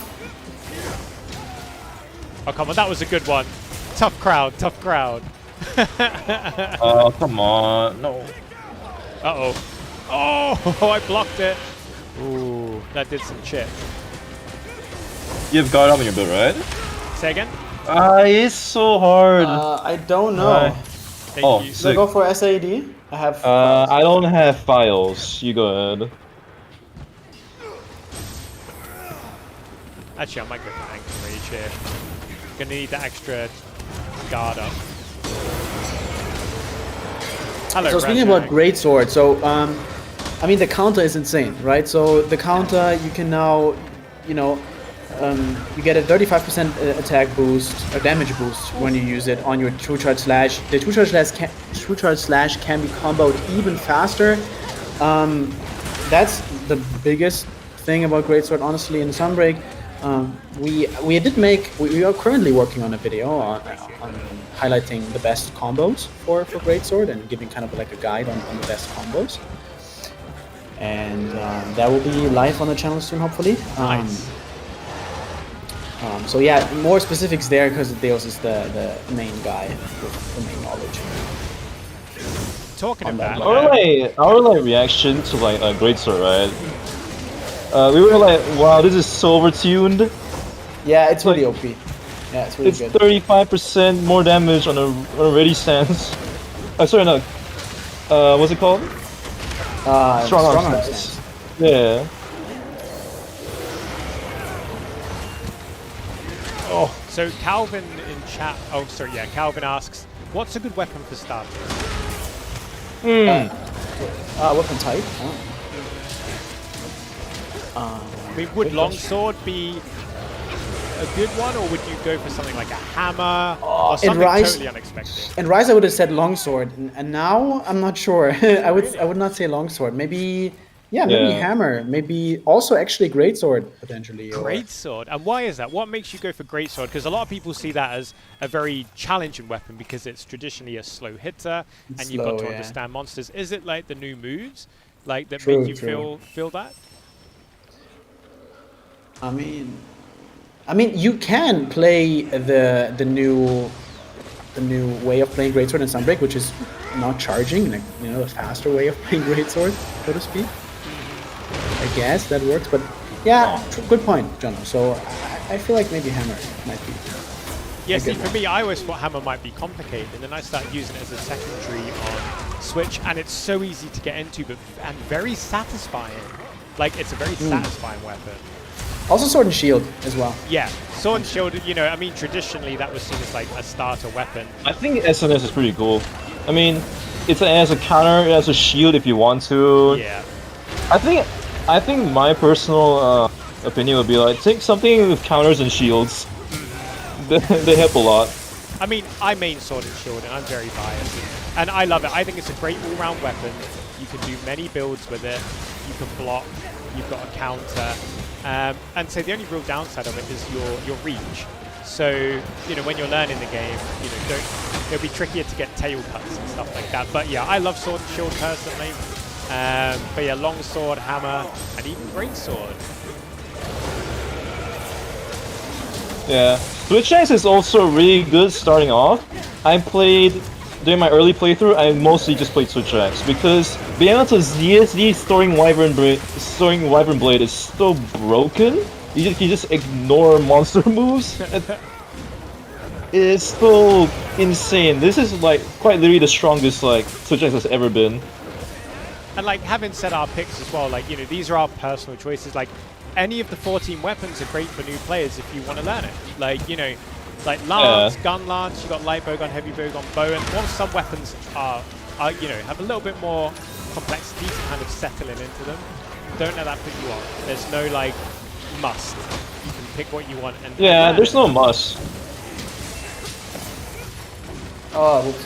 Oh, come on, that was a good one. Tough crowd, tough crowd. Oh, come on. No. Uh-oh. Oh, I blocked it. Ooh, that did some chip. You have guard up on your build, right? Say again? It's so hard. I don't know. Thank Oh, you. Should I go for SAD? I have. I don't have files. You go ahead. Actually, I might go for Ankle Rage here. Gonna need that extra guard up. Hello, So speaking Rajang. about Greatsword, so I mean the counter is insane, right? So the counter you can now, you get a 35% attack boost, a damage boost when you use it on your True Charge Slash. The True Charge Slash can be comboed even faster. That's the biggest thing about Greatsword, honestly, in Sunbreak. We are currently working on a video on highlighting the best combos for Greatsword and giving kind of like a guide on the best combos. And that will be live on the channel soon, hopefully. Nice. So yeah, more specifics there because Deos is the main guy with the main knowledge. Talking of that, Our reaction to Greatsword, right? We were like, wow, this is so overtuned. Yeah, it's really OP. Yeah, it's really It's good. 35% more damage on a ready stance. Sorry, no. What's it called? Strong arm stance. Yeah. Oh, so Calvin in chat. Oh, sorry, yeah. Calvin asks, "What's a good weapon for starters?" Weapon type. I mean, would longsword be a good one, or would you go for something like a hammer or something totally unexpected? And Rise, I would have said longsword, and now I'm not sure. I would not say longsword. Maybe hammer. Maybe also actually greatsword potentially. Greatsword, and why is that? What makes you go for greatsword? Because a lot of people see that as a very challenging weapon because it's traditionally a slow hitter, and you've got to understand monsters. Is it like the new moves, like that make you feel that? I mean, you can play the new way of playing Greatsword in Sunbreak, which is not charging, like a faster way of playing Greatsword, so to speak. I guess that works, but yeah, good point, Jono. So I feel like maybe hammer might be. Yeah, see, for me, I always thought hammer might be complicated, and then I started using it as a secondary on Switch, and it's so easy to get into, and very satisfying. Like, it's a very satisfying weapon. Also sword and shield as well. Yeah, sword and shield, I mean, traditionally that was seen as like a starter weapon. I think SNS is pretty cool. I mean, it has a counter, it has a shield if you want to. Yeah. I think my personal opinion would be like, take something with counters and shields. They help a lot. I mean, I main sword and shield, and I'm very biased. And I love it. I think it's a great all-round weapon. You can do many builds with it. You can block. You've got a counter. And so the only real downside of it is your reach. So, when you're learning the game, it'll be trickier to get tail cuts and stuff like that. But yeah, I love sword and shield personally. But yeah, long sword, hammer, and even greatsword. Yeah, Switch Axe is also really good starting off. During my early playthrough, I mostly just played Switch Axe because being able to ZSD storing Wyvern Blade is so broken. You just ignore monster moves. It is so insane. This is like quite literally the strongest Switch Axe has ever been. And having said our picks as well, these are our personal choices. Any of the 14 weapons are great for new players if you want to learn it. Lance, gun lance, you got light bowgun, heavy bowgun, bow, and while some weapons are have a little bit more complexity to kind of settling into them, don't let that put you off. There's no must. You can pick what you want and there's no must. Oh, whoops.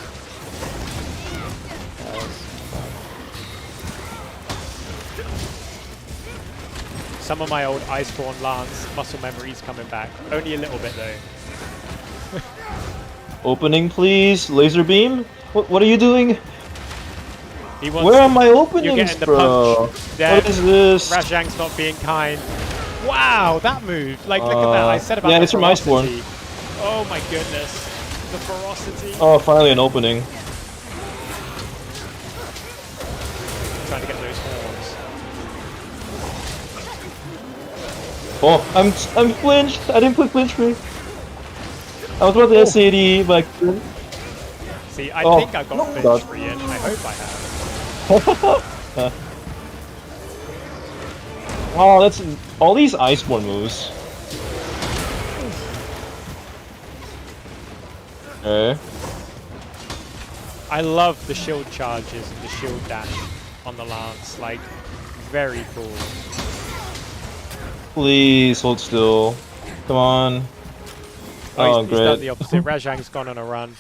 Some of my old Iceborne Lance muscle memories coming back. Only a little bit though. Opening, please. Laser beam. What are you doing? He wants Where to, are my you're openings, getting the bro? punch. Then What is this? Rajang's not being kind. Wow, that move. Like, look at that. I said about yeah, the it's from Iceborne. ferocity. Oh my goodness. The ferocity. Oh, finally an opening. Trying to get those horns. Oh, I'm flinched. I didn't put flinch free. I was about to SAD, but I couldn't. See, I Oh, think I got no, flinch God. free in. I hope I have. Oh, that's all these Iceborne moves. Okay. I love the shield charges and the shield dash on the Lance. Like, very cool. Please hold still. Come on. Oh, He's done great. the opposite. Rajang's gone on a run.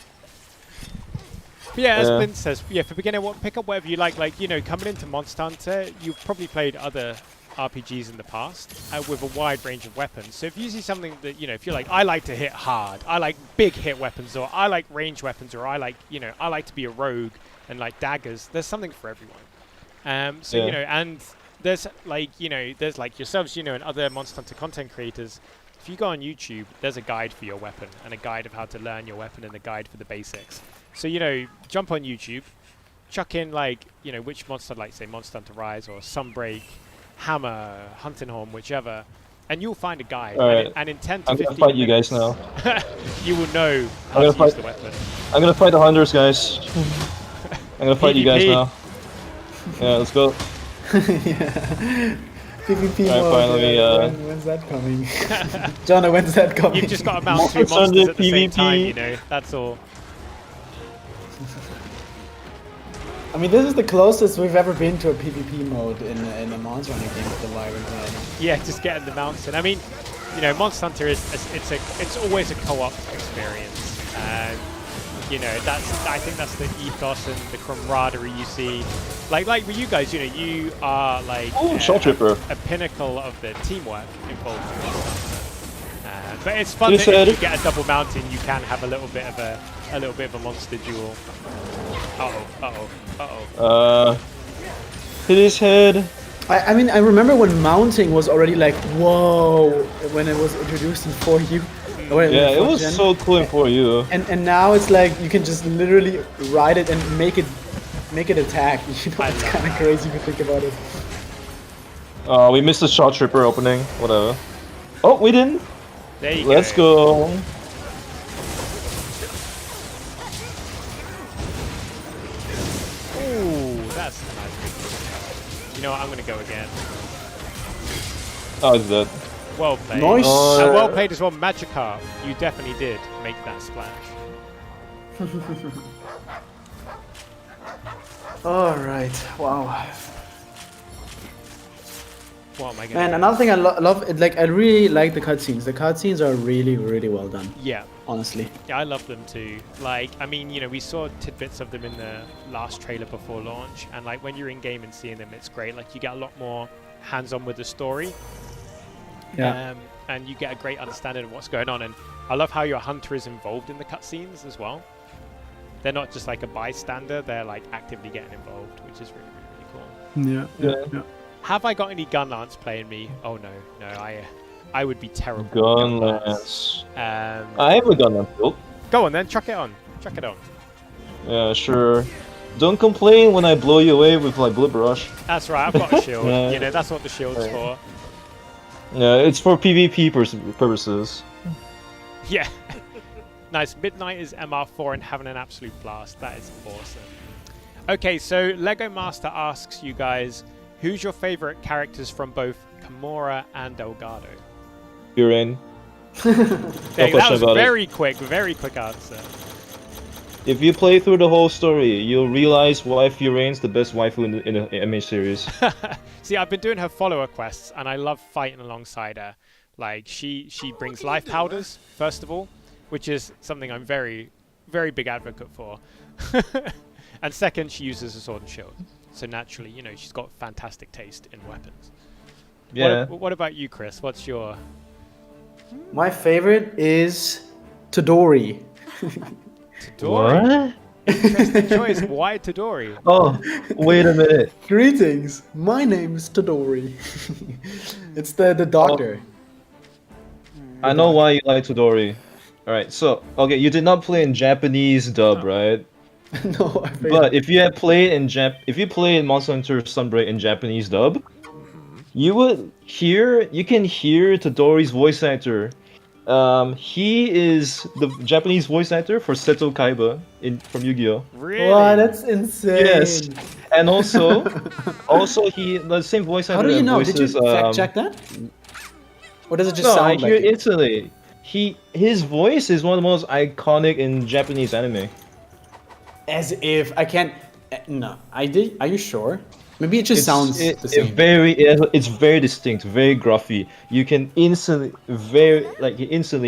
But yeah, as Blint says, yeah, for beginner, pick up whatever you like. Like, you know, coming into Monster Hunter, you've probably played other RPGs in the past with a wide range of weapons. So if you see something that, you know, if you're like, I like to hit hard, I like big hit weapons, or I like range weapons, or I like, you know, I like to be a rogue and like daggers, there's something for everyone. So, you know, and there's like, you know, there's like yourselves, you know, and other Monster Hunter content creators. If you go on YouTube, there's a guide for your weapon and a guide of how to learn your weapon and a guide for the basics. So, you know, jump on YouTube, chuck in like, you know, which monster, like say Monster Hunter Rise or Sunbreak, Hammer, Hunting Horn, whichever, and you'll find a guide. Right. And in 10 to I'm 15 gonna fight you minutes, guys now. you will know how to use the weapon. I'm gonna fight the hunters, guys. I'm gonna fight you guys PvP. now. Yeah, let's go. Yeah. PvP Alright, mode. finally, when's that coming? John, when's that coming? You've just got to mount two Monster monsters at the same PvP. time, you know, that's all. I mean, this is the closest we've ever been to a PvP mode in a Monster Hunter game with the Wyvern. Yeah, just getting the mounts in. I mean, you know, Monster Hunter it's always a co-op experience, and you know I think that's the ethos and the camaraderie you see. Like with you guys, you know, you are like a pinnacle of the teamwork involved in Monster Hunter. But it's fun that if you get a double mountain, you can have a little bit of a monster duel. Hit his head. I mean, I remember when mounting was already like, whoa, when it was introduced in 4U. Yeah, it was so cool in 4U. And now it's like you can just literally ride it and make it attack. You know, it's kind of crazy if you think about it. Oh, we missed the shot tripper opening. Whatever. Oh, we didn't. There you Let's go. That's a nice big. You know what, I'm going to go again. Oh, it's dead. Well played. Nice. And well played as well, Magikarp. You definitely did make that splash. Alright, wow. What am I going Man, another thing I love, like, I really like the cutscenes. The cutscenes are really, really well done. Yeah. Honestly. Yeah, I love them too. Like, I mean, you know, we saw tidbits of them in the last trailer before launch, and like when you're in game and seeing them, it's great. Like, you get a lot more hands-on with the story. Yeah. And you get a great understanding of what's going on. And I love how your hunter is involved in the cutscenes as well. They're not just like a bystander; they're like actively getting involved, which is really, really, really cool. Yeah. Have I got any gun lance playing me? Oh no, I would be terrible. Gun lance. I have a gun lance built. Go on then, chuck it on. Chuck it on. Yeah, sure. Don't complain when I blow you away with like bullet barrage. That's right. I've got a shield. You know, that's what the shield's for. Yeah, it's for PvP purposes. Yeah. Nice. Midnight is MR4 and having an absolute blast. That is awesome. Okay, so Lego Master asks you guys, who's your favorite characters from both Kimura and Delgado? Firain. That was very quick answer. If you play through the whole story, you'll realize why Firain's the best waifu in the MH series. See, I've been doing her follower quests, and I love fighting alongside her. Like, she brings life powders, first of all, which is something I'm very, very big advocate for. And second, she uses a sword and shield. So naturally, you know, she's got fantastic taste in weapons. Yeah. What about you, Chris? What's your... My favorite is Todori. Todori? What? Interesting choice. Why Todori? Oh, wait a minute. Greetings, my name's Todori. It's the doctor. I know why you like Todori. Alright, so, okay, you did not play in Japanese dub, right? No, I played But if you had played in if you played Monster Hunter Sunbreak in Japanese dub, you can hear Todori's voice actor. He is the Japanese voice actor for Seto Kaiba from Yu-Gi-Oh! Really? Wow, that's insane. Yes, and also he the same voice actor. How do you that know? Did you voices, fact check that? Or does it just No, I sound hear like it? instantly. His voice is one of the most iconic in Japanese anime. As if I can't. No, I did. Are you sure? Maybe it just sounds the same. It's very distinct, very gruffy. You can instantly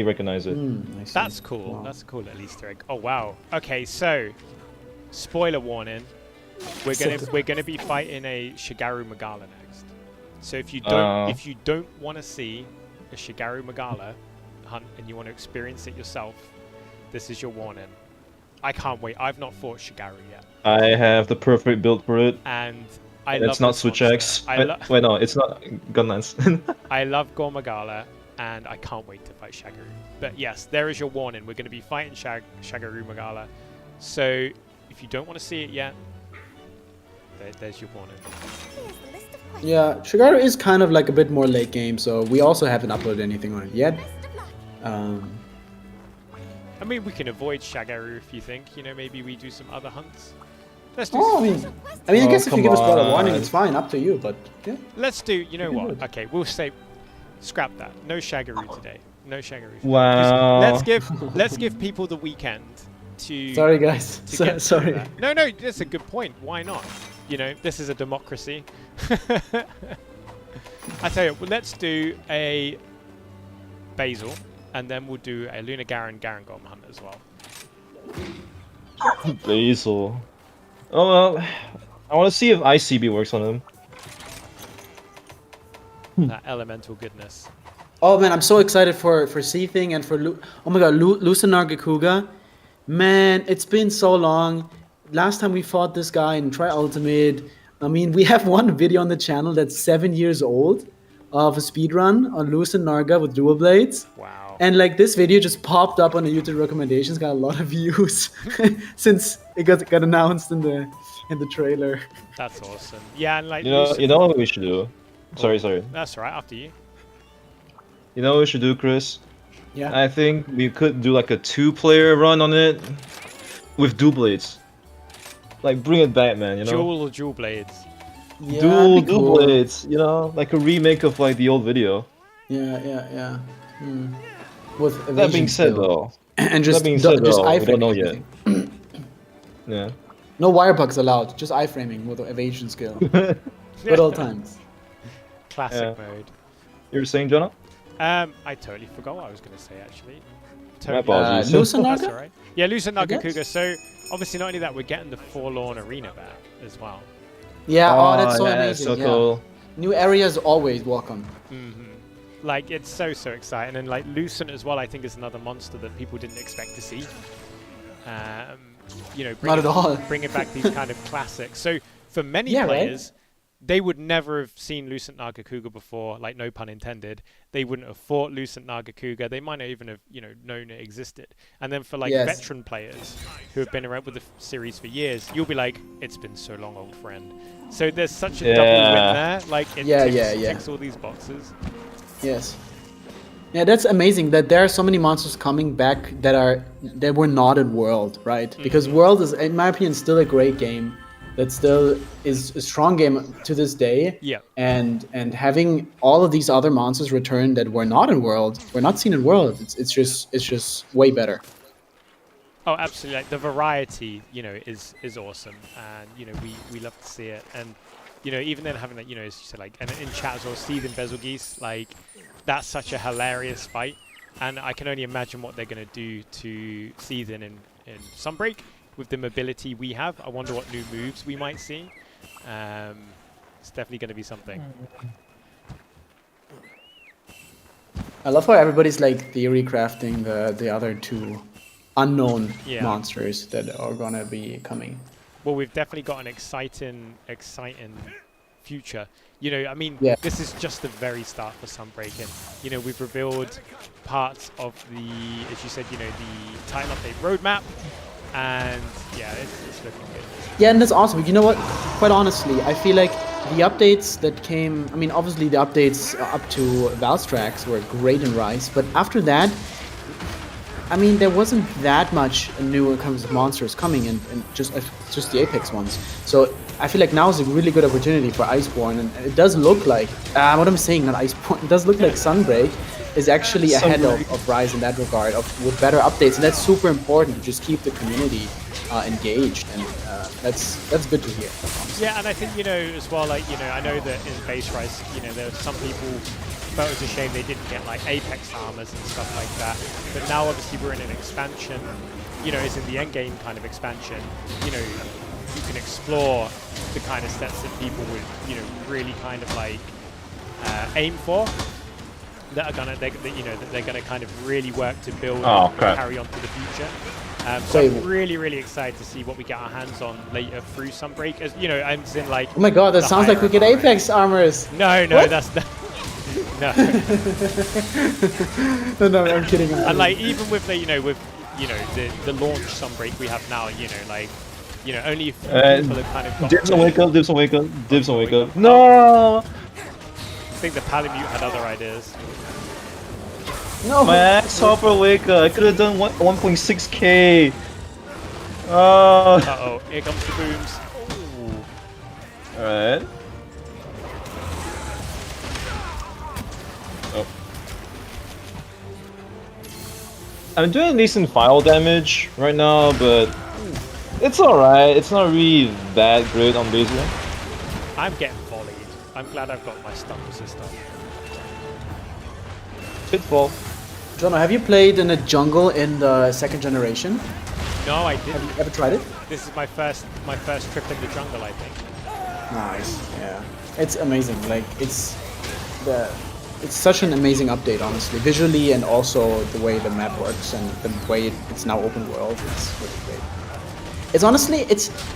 recognize it. I see. That's cool. Wow. That's a cool little Easter egg. Oh wow. Okay, so spoiler warning. We're gonna be fighting a Shigaru Magala next. So if you don't want to see a Shigaru Magala hunt and you want to experience it yourself, this is your warning. I can't wait. I've not fought Shigaru yet. I have the perfect build for it. And I love It's not this Switch monster. X. Wait, no, it's not Gunlance. I love Gore Magala, and I can't wait to fight Shagaru. But yes, there is your warning. We're going to be fighting Shagaru Magala. So if you don't want to see it yet, there's your warning. Yeah, Shigaru is kind of like a bit more late game, so we also haven't uploaded anything on it yet. I mean, we can avoid Shagaru if you think. You know, maybe we do some other hunts. Let's do. Oh, I mean, I guess if you come give us spoiler on. warning, it's fine, up to you. But yeah, Let's do. You know can do what? it. Okay, we'll say, scrap that. No Shagaru today. No Shagaru. Today. Wow. Let's give people the weekend to. sorry guys, To get through sorry. that. No, that's a good point. Why not? You know, this is a democracy. I tell you, well, let's do a Basil, and then we'll do a Luna Garen Garangom hunt as well. Basil. Oh well, I want to see if ICB works on him. That elemental goodness. Oh man, I'm so excited for Seething and for oh my god, Lucinar Gakuga. Man, it's been so long. Last time we fought this guy in Tri Ultimate. I mean, we have one video on the channel that's 7 years old of a speedrun on Lucinarga with dual blades. Wow. And like this video just popped up on the YouTube recommendations, got a lot of views since it got announced in the trailer. That's awesome. Yeah, and like You know what we should do? Sorry. That's all right. After you. You know what we should do, Chris? Yeah. I think we could do like a 2-player run on it with dual blades. Like bring it back, man. You know. Dual blades. Yeah, Dual that'd be cool. blades. You know, like a remake of like the old video. Yeah. With That being evasion said, skill. though. And just That being said, just though, we don't know iframing yet. everything. Yeah. No wire bugs allowed, just iframing with the evasion skill. Good old times. Classic Yeah. mode. You were saying, Jonah? I totally forgot what I was going to say actually. My apologies. Lucinaga? That's all right. Yeah, Lucinaga guess. Kuga. So obviously not only that, we're getting the Forlorn Arena back as well. Yeah, oh, that's so yeah, amazing. so yeah. cool. New areas always welcome. Like it's so exciting, and like Lucent as well. I think is another monster that people didn't expect to see. You know, Not at all. Bringing back these kind of classics. So for many Yeah, right? players, they would never have seen Lucent Nagakuga before. Like no pun intended. They wouldn't have fought Lucent Nagakuga. They might not even have known it existed. And then for like Yes. veteran players who have been around with the series for years, you'll be like, it's been so long, old friend. So there's such a double win there. Like it ticks all these boxes. Yes. Yeah, that's amazing that there are so many monsters coming back that were not in World, right? Because World is, in my opinion, still a great game. That still is a strong game to this day. Yeah. And having all of these other monsters return that were not in World, were not seen in World, it's just way better. Oh, absolutely! Like the variety, is awesome, and we love to see it. And even then having that, as you said, like, and in chat as well, Steve and Bezel Geese, like that's such a hilarious fight, and I can only imagine what they're gonna do to Season in Sunbreak with the mobility we have. I wonder what new moves we might see. It's definitely going to be something. I love how everybody's like theory crafting the other two unknown monsters that are gonna be coming. Well, we've definitely got an exciting future. You know, I mean, this is just the very start for Sunbreak, and you know, we've revealed parts of the, as you said, you know, the Titan update roadmap, and yeah, it's looking good. Yeah, and that's awesome. You know what? Quite honestly, I feel like the updates that came, I mean, obviously the updates up to Valstrax were great in Rise, but after that, I mean, there wasn't that much new when it comes to monsters coming in, and just the Apex ones. So I feel like now is a really good opportunity for Iceborne, and it does look like, what I'm saying, not Iceborne, it does look like Sunbreak is actually ahead of Rise in that regard, with better updates, and that's super important to just keep the community engaged, and that's good to hear. Honestly. Yeah, and I think, you know, as well, like, you know, I know that in base Rise, you know, there were some people felt it was a shame they didn't get like Apex armors and stuff like that, but now obviously we're in an expansion, you know, it's in the end game kind of expansion, you know, you can explore the kind of sets that people would, you know, really kind of like aim for, that are gonna, you know, that they're gonna kind of really work to build and carry on to the future. So I'm really, really excited to see what we get our hands on later through Sunbreak. As you know, I'm in like. Oh my god, that sounds like we get Apex armors. No, what? That's not. No. No, I'm kidding. And like even with the, you know, with the launch Sunbreak we have now, you know, like, you know, only a few people have kind of got. Dibs on wake up. Dibs on wake up. Dibs on wake up. No. I think the Palamute had other ideas. No. My axe hopper wake up. I could have done 1.6k. Uh-oh, here comes the booms. Alright. Oh. I'm doing decent file damage right now, but it's alright. It's not really that great on base one. I'm getting volleyed. I'm glad I've got my stun resist on. Pitfall. Jono, have you played in a jungle in the second generation? No, I didn't. Have you ever tried it? This is my first trip in the jungle, I think. Nice. Yeah. It's amazing. Like it's such an amazing update, honestly, visually and also the way the map works and the way it's now open world. It's really great. It's honestly,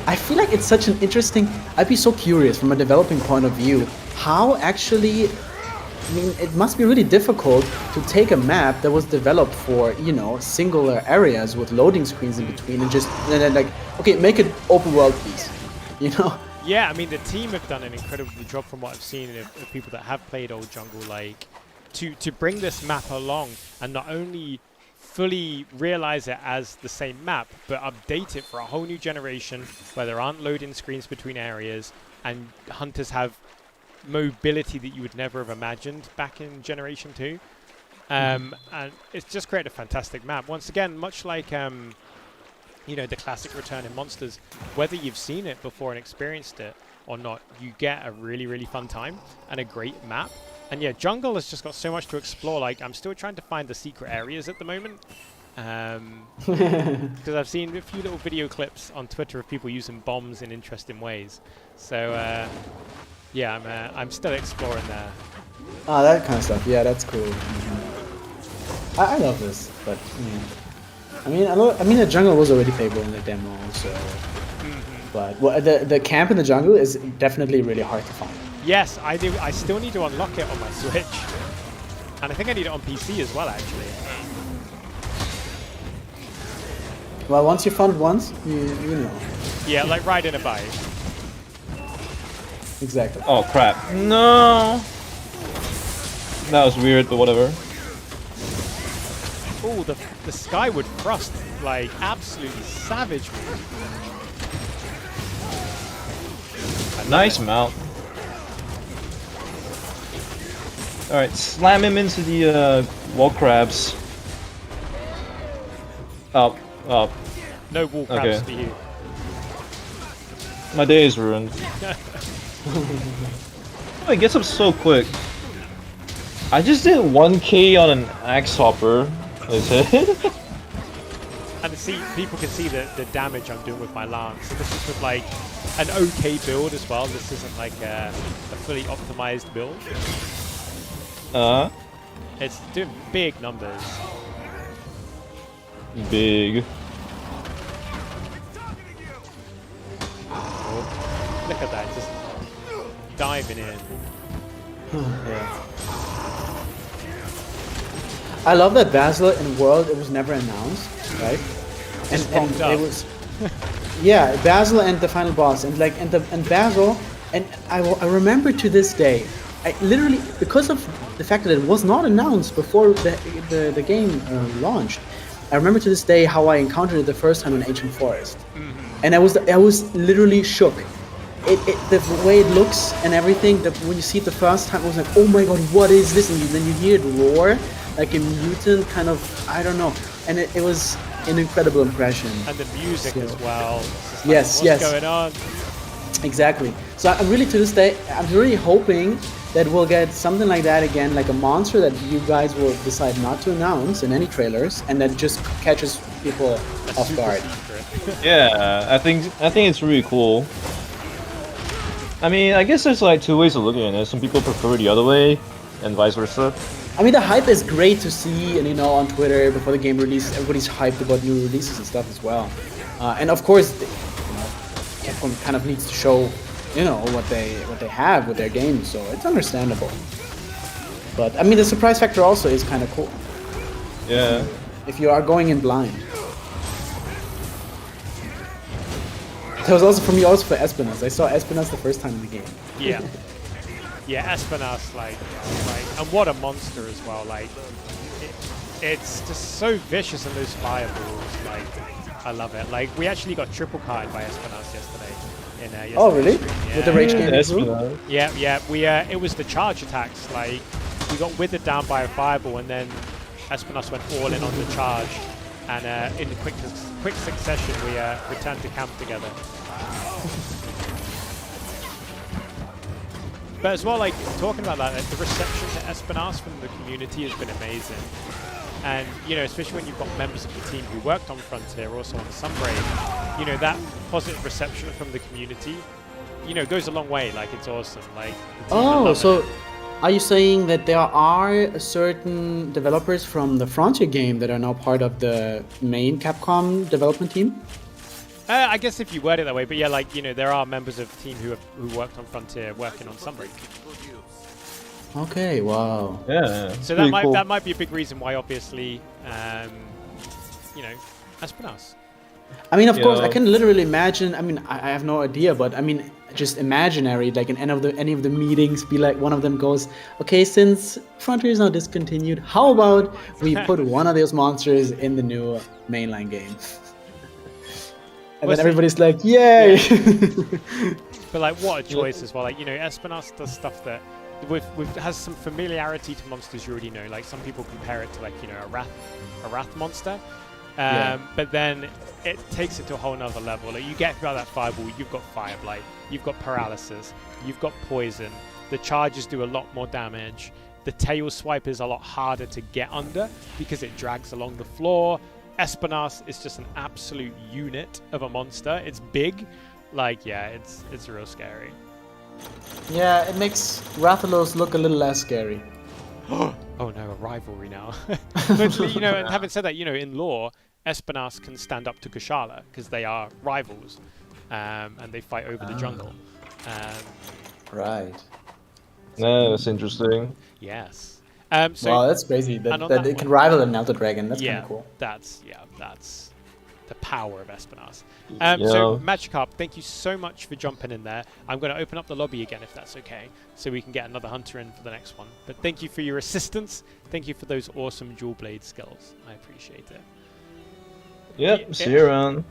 I feel like it's such an interesting. I'd be so curious from a developing point of view how actually. I mean, it must be really difficult to take a map that was developed for, you know, singular areas with loading screens in between and then like, okay, make it open world, please, you know? Yeah, I mean, the team have done an incredible job from what I've seen of people that have played Old Jungle, like, to bring this map along and not only fully realize it as the same map, but update it for a whole new generation where there aren't loading screens between areas and hunters have mobility that you would never have imagined back in Generation 2. And it's just created a fantastic map. Once again, much like, you know, the classic Return in Monsters, whether you've seen it before and experienced it or not, you get a really, really fun time and a great map. And yeah, Jungle has just got so much to explore. Like, I'm still trying to find the secret areas at the moment. Because I've seen a few little video clips on Twitter of people using bombs in interesting ways. So, yeah, I'm still exploring there. Ah, that kind of stuff. Yeah, that's cool. I love this, but I mean, the jungle was already playable in the demo, so. But well, the camp in the jungle is definitely really hard to find. Yes, I do. I still need to unlock it on my Switch, and I think I need it on PC as well, actually. Well, once you found it once, you know. Yeah, like riding a bike. Exactly. Oh crap. No! That was weird, but whatever. Oh, the Skyward Thrust, like, absolutely savage. Nice mount. Alright, slam him into the wall crabs. Up, up. No wall crabs for you. My day is ruined. Oh, it gets up so quick. I just did 1k on an axe hopper. Is it? And see, people can see the damage I'm doing with my lance. So this is with like an okay build as well. This isn't like a fully optimized build. It's doing big numbers. Big. Oh, look at that, just diving in. Yeah. I love that Basil in World, it was never announced, right? And it was, yeah, Basil and the final boss, and like and Basil, and I remember to this day, I literally, because of the fact that it was not announced before the game launched, I remember to this day how I encountered it the first time in Ancient Forest, and I was literally shook. The way it looks and everything, when you see it the first time, I was like, oh my god, what is this? And then you hear it roar, like a mutant kind of, I don't know. And it was an incredible impression. And the music as well. Like, yes, what's going on? Exactly. So I'm really, to this day, I'm really hoping that we'll get something like that again, like a monster that you guys will decide not to announce in any trailers, and that just catches people off guard. Yeah, I think it's really cool. I mean, I guess there's like two ways of looking at it. Some people prefer the other way, and vice versa. I mean, the hype is great to see, and you know, on Twitter before the game release, everybody's hyped about new releases and stuff as well. And of course, Capcom kind of needs to show, you know, what they have with their games, so it's understandable. But I mean, the surprise factor also is kind of cool. Yeah. If you are going in blind. That was also for me, also for Espinas. I saw Espinas the first time in the game. Yeah. Yeah, Espinas, like, and what a monster as well. Like, it's just so vicious in those fireballs. Like, I love it. Like, we actually got triple carded by Espinas yesterday. Oh, really? Yeah. With the rage game? Yeah. We it was the charge attacks. Like, we got withered down by a fireball, and then Espinas went all in on the charge. And in quick succession, we returned to camp together. But as well, like, talking about that, the reception to Espinas from the community has been amazing. And, you know, especially when you've got members of the team who worked on Frontier, also on Sunbreak, you know, that positive reception from the community, you know, goes a long way. Like, it's awesome. Like, oh, so are you saying that there are certain developers from the Frontier game that are now part of the main Capcom development team? I guess if you word it that way, but yeah, like, you know, there are members of the team who worked on Frontier working on Sunbreak. Okay, wow. Yeah. So that might be a big reason why, obviously, you know, Espinas. I mean, of course, I can literally imagine. I mean, I have no idea, but I mean, just imaginary, like in any of the meetings, be like one of them goes, okay, since Frontier is now discontinued, how about we put one of those monsters in the new mainline game? And then everybody's like, yay! Yeah. But like, what a choice as well. Like, you know, Espinas does stuff that has some familiarity to monsters you already know. Like, some people compare it to, like, you know, a wrath monster. But then it takes it to a whole nother level. Like, you get about that fireball, you've got fire blight, you've got paralysis, you've got poison. The charges do a lot more damage. The tail swipe is a lot harder to get under because it drags along the floor. Espinas is just an absolute unit of a monster. It's big. Like, yeah, it's real scary. Yeah, it makes Rathalos look a little less scary. Oh no, a rivalry now. But, you know, and having said that, you know, in lore, Espinas can stand up to Kushala because they are rivals, and they fight over the jungle. Right. Yeah, that's interesting. Yes. So wow, that's crazy that it can rival an Elder Dragon. That's kind of cool. That's the power of Espinas. Yeah. So Magikarp, thank you so much for jumping in there. I'm going to open up the lobby again if that's okay, so we can get another hunter in for the next one. But thank you for your assistance. Thank you for those awesome dual blade skills. I appreciate it. Yep, see you around.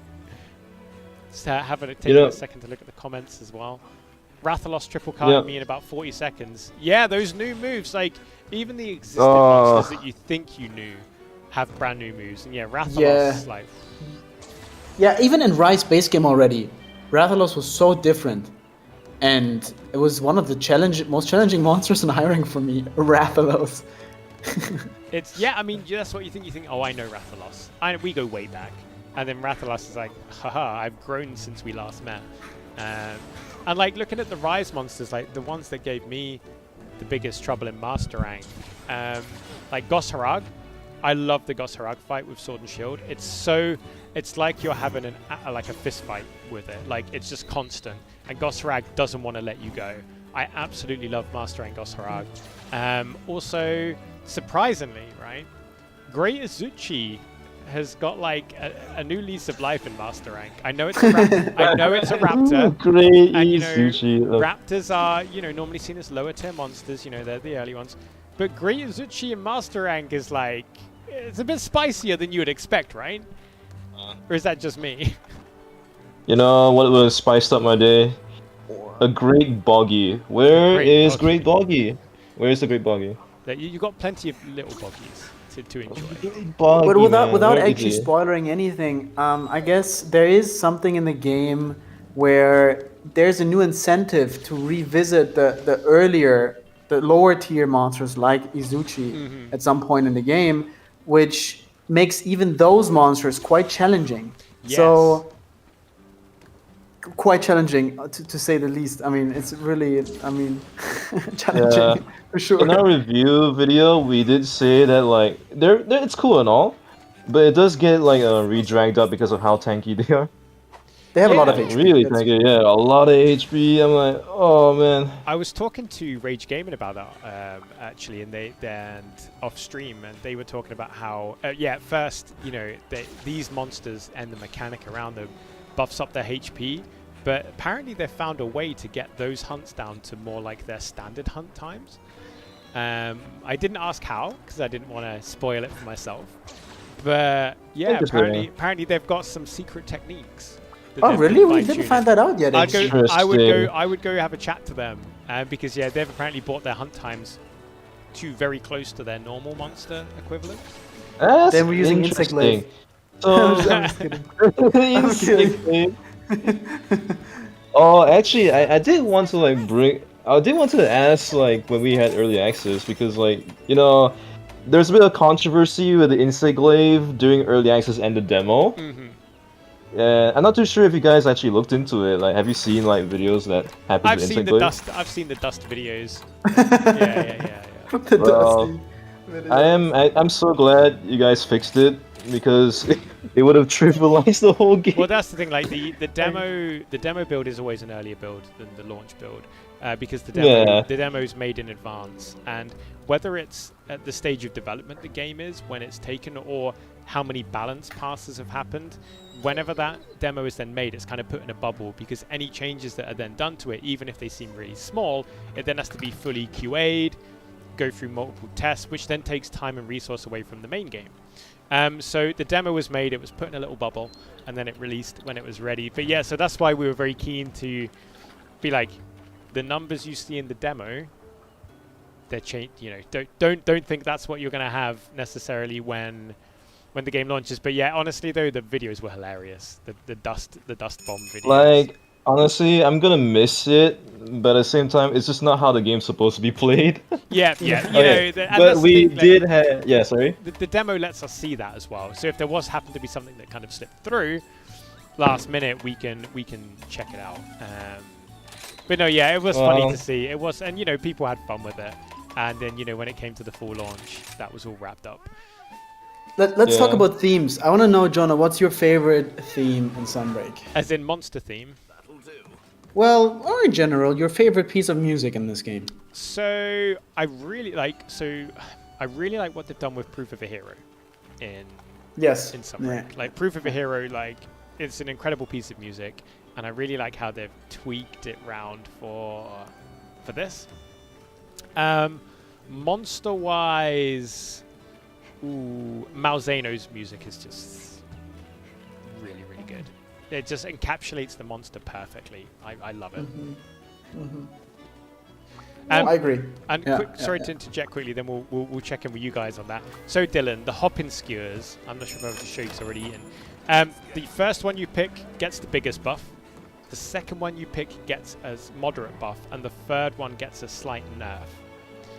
Just take a second to look at the comments as well. Rathalos triple carded me in about 40 seconds. Yeah, those new moves, like, even the existing monsters that you think you knew have brand new moves. And yeah, Rathalos, like... Yeah, even in Rise base game already, Rathalos was so different. And it was one of the most challenging monsters in hiring for me, Rathalos. I mean, that's what you think. You think, oh, I know Rathalos. We go way back. And then Rathalas is like, haha, I've grown since we last met. And like looking at the Rise monsters, like the ones that gave me the biggest trouble in Master Rank, like Gosharag. I love the Gosharag fight with Sword and Shield. It's like you're having a fist fight with it. Like it's just constant. And Gosharag doesn't want to let you go. I absolutely love mastering Gosharag. Also, surprisingly, right, Great Izuchi has got like a new lease of life in Master Rank. I know it's a I know it's a raptor. Great And Izuchi. Raptors are normally seen as lower tier monsters. They're the early ones. But Great Izuchi in Master Rank is like, it's a bit spicier than you would expect, right? Or is that just me? You know what was spiced up my day? A Great Boggy. Where is Great Boggy? Where is the Great Boggy? You got plenty of little boggies to enjoy. Boggy, But without Where actually is he? spoiling anything, I guess there is something in the game where there's a new incentive to revisit the lower tier monsters like Izuchi at some point in the game, which makes even those monsters quite challenging. Yes. So, quite challenging to say the least. I mean, it's really, challenging for sure. In our review video, we did say that like it's cool and all, but it does get like re-dragged up because of how tanky they are. They have a lot of Like, HP. really That's- tanky, yeah, a lot of HP. I'm like, oh man. I was talking to Rage Gaming about that actually, and off stream, and they were talking about how at first these monsters and the mechanic around them buffs up their HP, but apparently they've found a way to get those hunts down to more like their standard hunt times. I didn't ask how because I didn't want to spoil it for myself, but yeah, apparently they've got some secret techniques. Oh really? We didn't find that out yet. I Interesting. would go have a chat to them because they've apparently brought their hunt times to very close to their normal monster equivalent. That's Then we're using Insect interesting. Glaive. So, I'm just kidding. Insect Glaive. Oh, actually, I did want to ask like when we had early access because there's a bit of controversy with the Insect Glaive during early access and the demo. Yeah, I'm not too sure if you guys actually looked into it. Like, have you seen like videos that happen I've to seen Insect the Glaive? dust. I've seen the dust videos. yeah. The Well, dusty. I'm so glad you guys fixed it because it would have trivialized the whole game. Well, that's the thing. Like the demo build is always an earlier build than the launch build because the demo is made in advance, and whether it's at the stage of development the game is when it's taken or how many balance passes have happened, whenever that demo is then made, it's kind of put in a bubble because any changes that are then done to it, even if they seem really small, it then has to be fully QA'd, go through multiple tests, which then takes time and resource away from the main game. So the demo was made, it was put in a little bubble, and then it released when it was ready. But yeah, so that's why we were very keen to be like, the numbers you see in the demo, they're changed. Don't think that's what you're going to have necessarily when the game launches. But yeah, honestly though, the videos were hilarious. The dust bomb videos. Like, honestly, I'm gonna miss it, but at the same time, it's just not how the game's supposed to be played. Yeah. Okay, And but that's the we thing, did have. Yeah, sorry. The demo lets us see that as well. So if there happened to be something that kind of slipped through last minute, we can check it out. But no, yeah, it was funny to see. It was, and people had fun with it. And then when it came to the full launch, that was all wrapped up. Let's talk about themes. I want to know, Jonah, what's your favorite theme in Sunbreak? As in monster theme. Well, or in general, your favorite piece of music in this game. So I really like what they've done with Proof of a Hero in Sunbreak. Yeah. Like Proof of a Hero, like it's an incredible piece of music, and I really like how they've tweaked it round for this. Monster wise, Malzeno's music is just really, really good. It just encapsulates the monster perfectly. I love it. I agree. And sorry to interject quickly, then we'll check in with you guys on that. So Dylan, the Hoppin' Skewers, I'm not sure if I was to show you, it's already eaten. The first one you pick gets the biggest buff. The second one you pick gets a moderate buff, and the third one gets a slight nerf.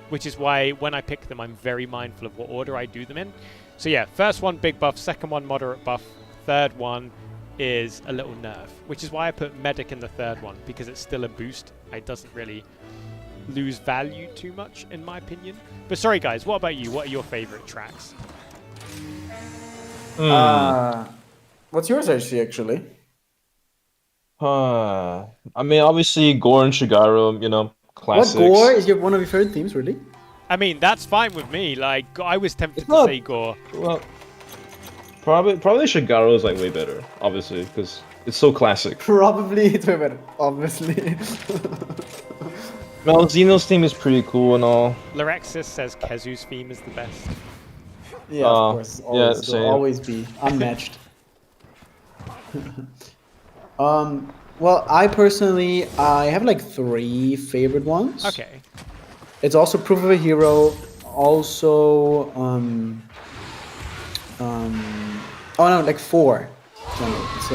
Which is why when I pick them, I'm very mindful of what order I do them in. So yeah, first one big buff, second one moderate buff, third one is a little nerf, which is why I put medic in the third one, because it's still a boost. It doesn't really lose value too much, in my opinion. But sorry, guys, what about you? What are your favorite tracks? What's yours, actually? I mean, obviously Gore and Shigaru, you know, classics. What Gore is one of your favorite themes, really? I mean, that's fine with me. Like, I was tempted It's to not- say Gore. Well, probably Shigaru is like way better, obviously, because it's so classic. Probably it's way better, obviously. Malzino's theme is pretty cool and all. Lorexis says Kezu's theme is the best. Yeah, of course. Always, same. will always be unmatched. Well, I have like 3 favorite ones. Okay. It's also Proof of a Hero. Also, oh no, like 4. It's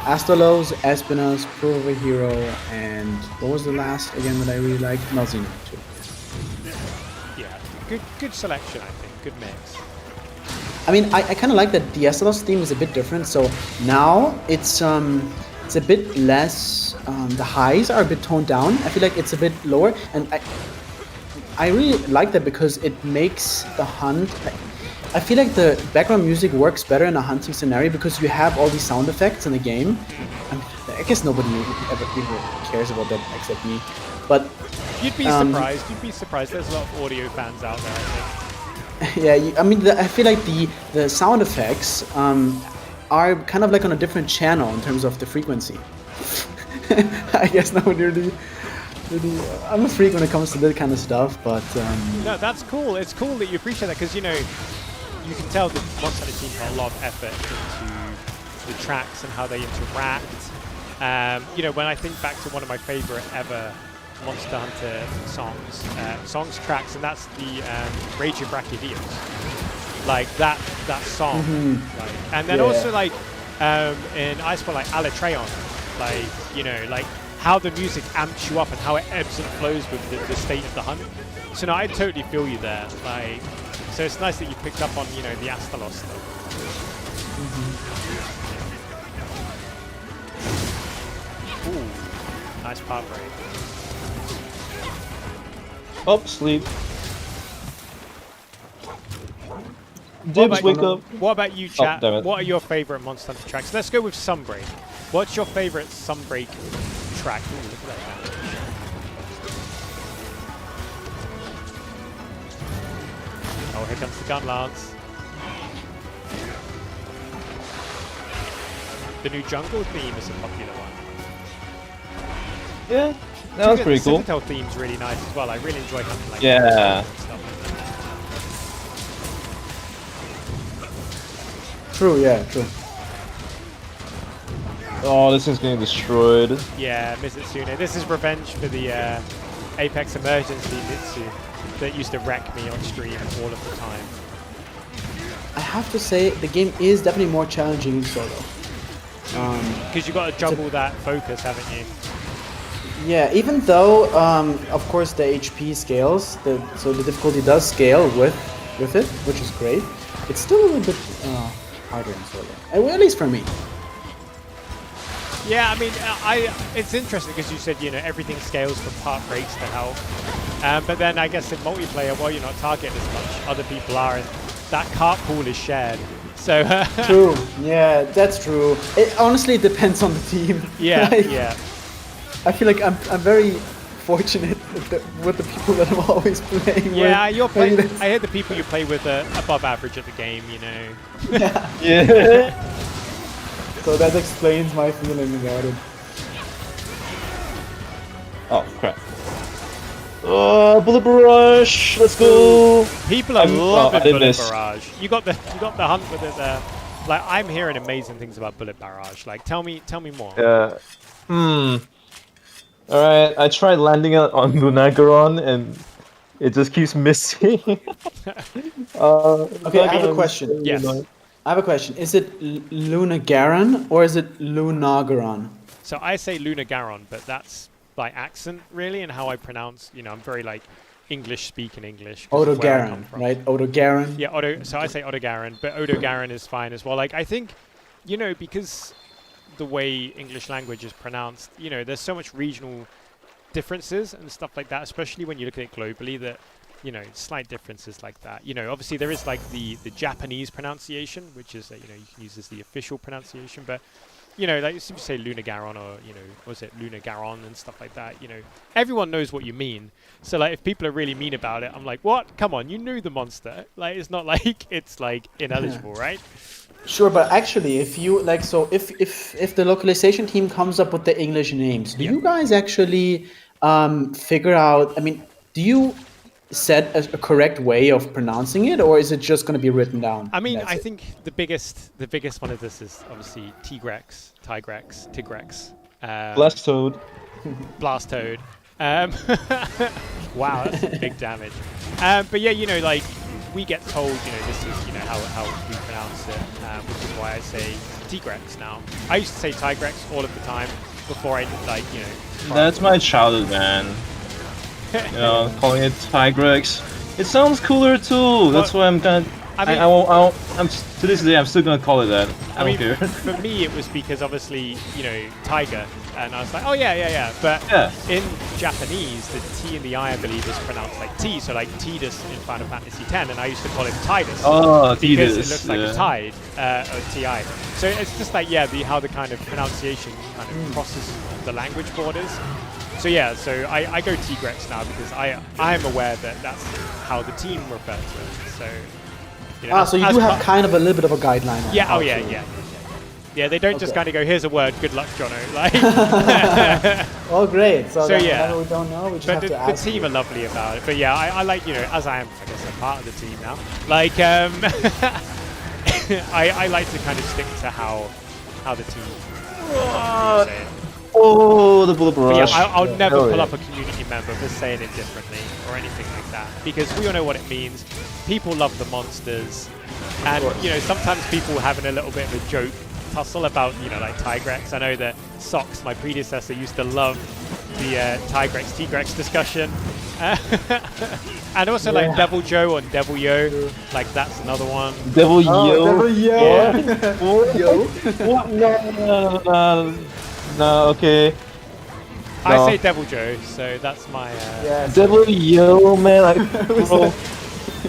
Astalos, Espinas, Proof of a Hero, and what was the last again that I really liked? Malzino too. Yeah, good selection, I think. Good mix. I mean, I kind of like that the Astalos theme is a bit different. So now it's a bit less. The highs are a bit toned down. I feel like it's a bit lower, and I really like that because it makes the hunt. I feel like the background music works better in a hunting scenario because you have all these sound effects in the game. I guess nobody ever even cares about that except me. But You'd be surprised. You'd be surprised. There's a lot of audio fans out there, I think. yeah, I mean, I feel like the sound effects are kind of like on a different channel in terms of the frequency. I guess nobody really. I'm a freak when it comes to that kind of stuff, but No, that's cool. It's cool that you appreciate that because, you know, you can tell the Monster Hunter team put a lot of effort into the tracks and how they interact. You know, when I think back to one of my favorite ever Monster Hunter songs tracks, and that's the Rage of Brachydios. Like that song. Like, and then also like in Iceport, like Alatreon, like, you know, like how the music amps you up and how it ebbs and flows with the state of the hunt. So no, I totally feel you there. Like, so it's nice that you picked up on, you know, the Astalos stuff. Ooh, nice part break. Oh, sleep. Dibs, wake up. What about you, chat? damn it. What are your favorite Monster Hunter tracks? Let's go with Sunbreak. What's your favorite Sunbreak track? Ooh, look at that damage. Oh, here comes the gun lance. The new jungle theme is a popular one. Yeah, that was pretty cool. The Citadel theme's really nice as well. I really enjoy hunting like Yeah. and stuff. true, yeah, true. Oh, this thing's getting destroyed. Yeah, Mizitsune. This is revenge for the Apex Emergency Mitsu that used to wreck me on stream all of the time. I have to say the game is definitely more challenging in solo. Because you got to juggle that focus, haven't you? Yeah, even though of course the HP scales, so the difficulty does scale with it, which is great. It's still a little bit harder in solo, at least for me. Yeah, I mean, it's interesting because you said, you know, everything scales from part breaks to health. But then I guess in multiplayer, well, you're not targeted as much. Other people are, and that cart pool is shared. So True. Yeah, that's true. It honestly depends on the team. yeah, Like, yeah. I feel like I'm very fortunate with the people that I'm always playing with. Yeah, you're playing. Maybe I hear the people you play with are above average at the game, you know. Yeah. So that explains my feeling about it. Oh, crap. Bullet Barrage, let's go. People are loving I did Bullet miss. Barrage. You got the hunt with it there. Like, I'm hearing amazing things about Bullet Barrage. Like, tell me more. Yeah. Alright, I tried landing it on Lunagaron and it just keeps missing. Okay, I have a question. Yes. I have a question. Is it Lunagaron or is it Lunagaron? So I say Lunagaron, but that's by accent, really, and how I pronounce. You know, I'm very like English speaking English. 'Cause of where I come Odogaron, from. right? Odogaron. Yeah, so I say Odogaron, but Odogaron is fine as well. Like, I think you know, because the way English language is pronounced, you know, there's so much regional differences and stuff like that, especially when you look at it globally, that, you know, slight differences like that. You know, obviously there is like the Japanese pronunciation, which is, you know, you can use as the official pronunciation, but, you know, like if you say Luna Garon or, you know, was it Luna Garon and stuff like that, you know, everyone knows what you mean. So like if people are really mean about it, I'm like, what? Come on, you knew the monster. Like it's not like it's like ineligible, right? Sure, but actually, if you like, so if the localization team comes up with the English names, do you guys actually figure out? I mean, do you set a correct way of pronouncing it, or is it just going to be written down? I mean, That's I it? think the biggest one of this is obviously Tigrex, Blastoad. Blastoad. Wow, that's some big damage. But yeah, you know, like we get told, you know, this is, you know, how we pronounce it, which is why I say Tigrex now. I used to say Tigrex all of the time before I like, you know. That's my childhood, man. You know, calling it Tigrex. It sounds cooler too. That's why I'm kind of. I mean, I'm to this day I'm still gonna call it that. I don't care. For me, it was because obviously, you know, tiger, and I was like, oh yeah. But in Japanese, the T and the I believe, is pronounced like T. So like Tidus in Final Fantasy X, and I used to call it Tidus. Oh, because Tidus. It looks like a tide, or Ti. So it's just like how the kind of pronunciation kind of crosses the language borders. So yeah, so I go Tigrex now because I'm aware that that's how the team refers to it. So. You know, so you do have kind of a little bit of a guideline. On yeah. how Oh yeah. to- Yeah, they don't just kind of go, here's a word, good luck, Jono. Like, Oh, great. So, So, yeah. whenever we don't know, we just but have to the ask. team are lovely about it. But yeah, I like, you know, as I am, I guess, a part of the team now. Like, I like to kind of stick to how the team say it. Oh, the bullet But rush. yeah, I'll never Hell pull yeah. up a community member for saying it differently or anything like that, because we all know what it means. People love the monsters, and you know, sometimes people having a little bit of a joke tussle about, you know, like Tigrex. I know that Sox, my predecessor, used to love the Tigrex discussion, and also like Devil Joe and Devil Yo, like that's another one. Devil Yo. Yeah. Yo. What? No, okay. I No. say Devil Joe, so that's my. Yes. Devil Yo, man. Like, bro.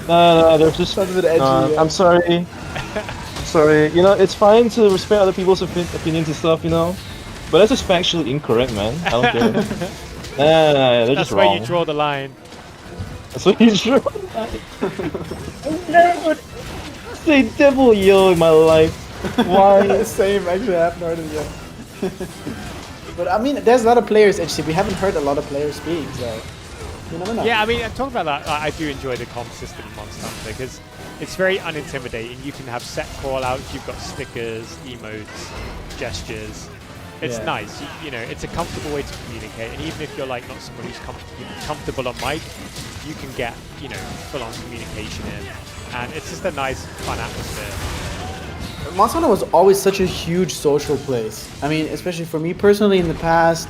No, there's just. Sounds a bit edgy, yeah. I'm sorry. Sorry. You know, it's fine to respect other people's opinions and stuff, you know. But that's just factually incorrect, man. I don't care. No, they're That's just where wrong. you draw the line. That's what you draw. I never say Devil Yo in my life. Why? Same, actually, I haven't heard it yet. But I mean, there's a lot of players, HC. We haven't heard a lot of players speak, so you never know. Yeah, I mean, talking about that, I do enjoy the comp system in Monster Hunter because it's very unintimidating. You can have set call-outs, you've got stickers, emotes, gestures. It's nice. You know, it's a comfortable way to communicate, and even if you're like not someone who's comfortable on mic, you can get, you know, full-on communication in, and it's just a nice, fun atmosphere. Monster Hunter was always such a huge social place. I mean, especially for me personally in the past,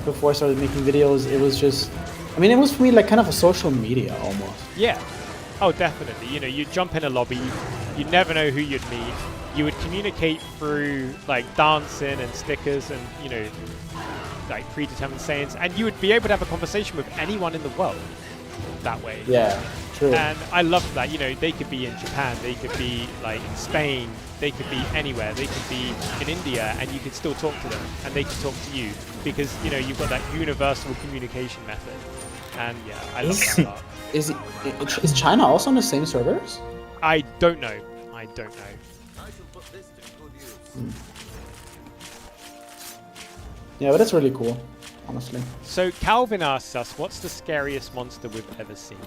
before I started making videos, it was just, I mean, it was for me like kind of a social media almost. Yeah. Oh, definitely. You know, you jump in a lobby, you never know who you'd meet. You would communicate through like dancing and stickers and, you know, like predetermined sayings, and you would be able to have a conversation with anyone in the world that way. Yeah, true. And I love that. You know, they could be in Japan, they could be like in Spain, they could be anywhere, they could be in India, and you could still talk to them, and they could talk to you because, you know, you've got that universal communication method. And yeah, I love that a lot. Is China also on the same servers? I don't know. I don't know. Yeah, but that's really cool, honestly. So Calvin asks us, what's the scariest monster we've ever seen?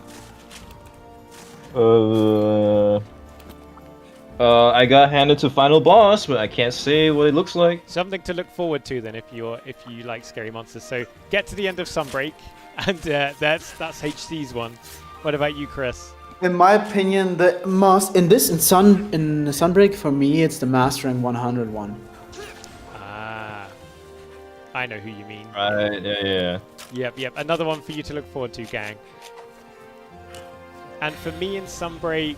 I got handed to final boss, but I can't say what it looks like. Something to look forward to then, if you like scary monsters. So get to the end of Sunbreak, and that's HC's one. What about you, Chris? In my opinion, the most in Sunbreak for me, it's the Mastering 101. Ah, I know who you mean. Right? Yeah. Yep. Another one for you to look forward to, gang. And for me in Sunbreak,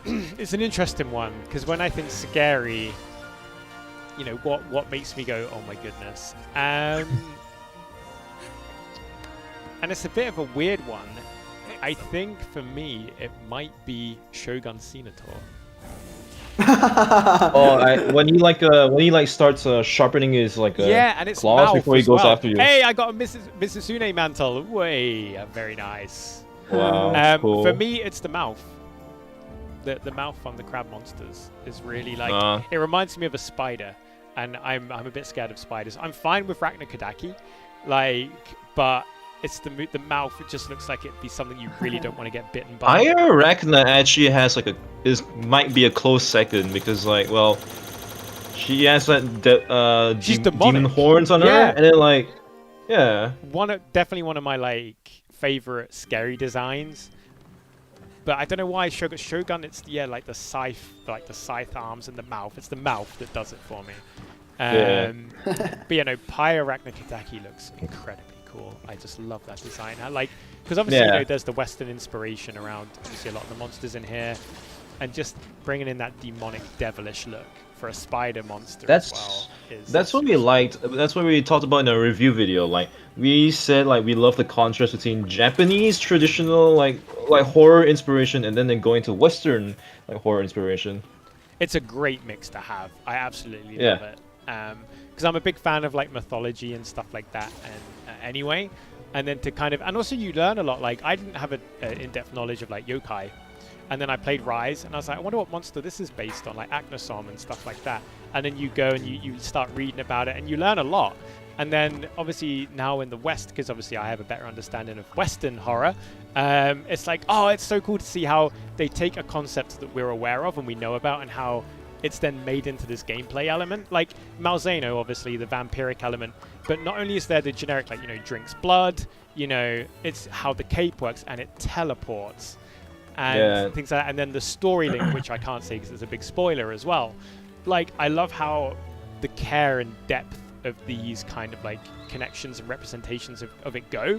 it's an interesting one because when I think scary, you know, what makes me go, oh my goodness. And it's a bit of a weird one. I think for me it might be Shogun Senator. When he like starts sharpening his and it's claws mouth before he as goes well. after you. Hey, I got a Misasune mantle. Way, very nice. Wow, cool. For me, it's the mouth. The mouth on the crab monsters is really like it reminds me of a spider, and I'm a bit scared of spiders. I'm fine with Raknakadaki, but it's the mouth. It just looks like it'd be something you really don't want to get bitten by. I reckon that actually has might be a close second because she has that She's demon demonic. horns on her, and then definitely one of my favorite scary designs. But I don't know why Shogun. It's like the scythe arms and the mouth. It's the mouth that does it for me. But no, Pyre Raknakadaki looks incredibly cool. I just love that design. Because obviously there's the Western inspiration around obviously a lot of the monsters in here, and just bringing in that demonic, devilish look for a spider monster as well. That's what we liked. That's what we talked about in a review video. We said we love the contrast between Japanese traditional horror inspiration and then going to Western horror inspiration. It's a great mix to have. I absolutely love it. Because I'm a big fan of mythology and stuff like that. And anyway, and then to and also you learn a lot. I didn't have an in-depth knowledge of yokai. And then I played Rise, and I was like, I wonder what monster this is based on, Agnasom and stuff like that. And then you go and you start reading about it, and you learn a lot. And then, obviously, now in the West, because obviously I have a better understanding of Western horror, it's it's so cool to see how they take a concept that we're aware of and we know about, and how it's then made into this gameplay element. Like Malzeno, obviously, the vampiric element. But not only is there the generic, drinks blood, it's how the cape works, and it teleports. And things like that, and then the story link, which I can't say because it's a big spoiler as well. I love how the care and depth of these kind of connections and representations of it go.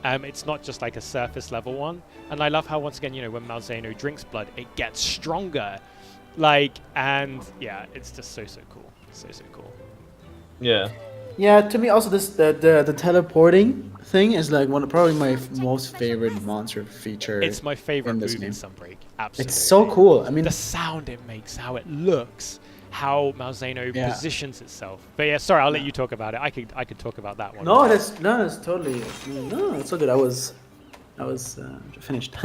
It's not just a surface level one, and I love how once again, when Malzeno drinks blood, it gets stronger. It's just so cool, so cool. Yeah, to me also the teleporting thing is probably my most favorite monster feature. It's my favorite in this move in game. Sunbreak. Absolutely. It's so cool. I mean, the sound it makes, how it looks, how Malzeno positions itself. But sorry, I'll let you talk about it. I could talk about that one. No, that's totally it's so good. I was finished.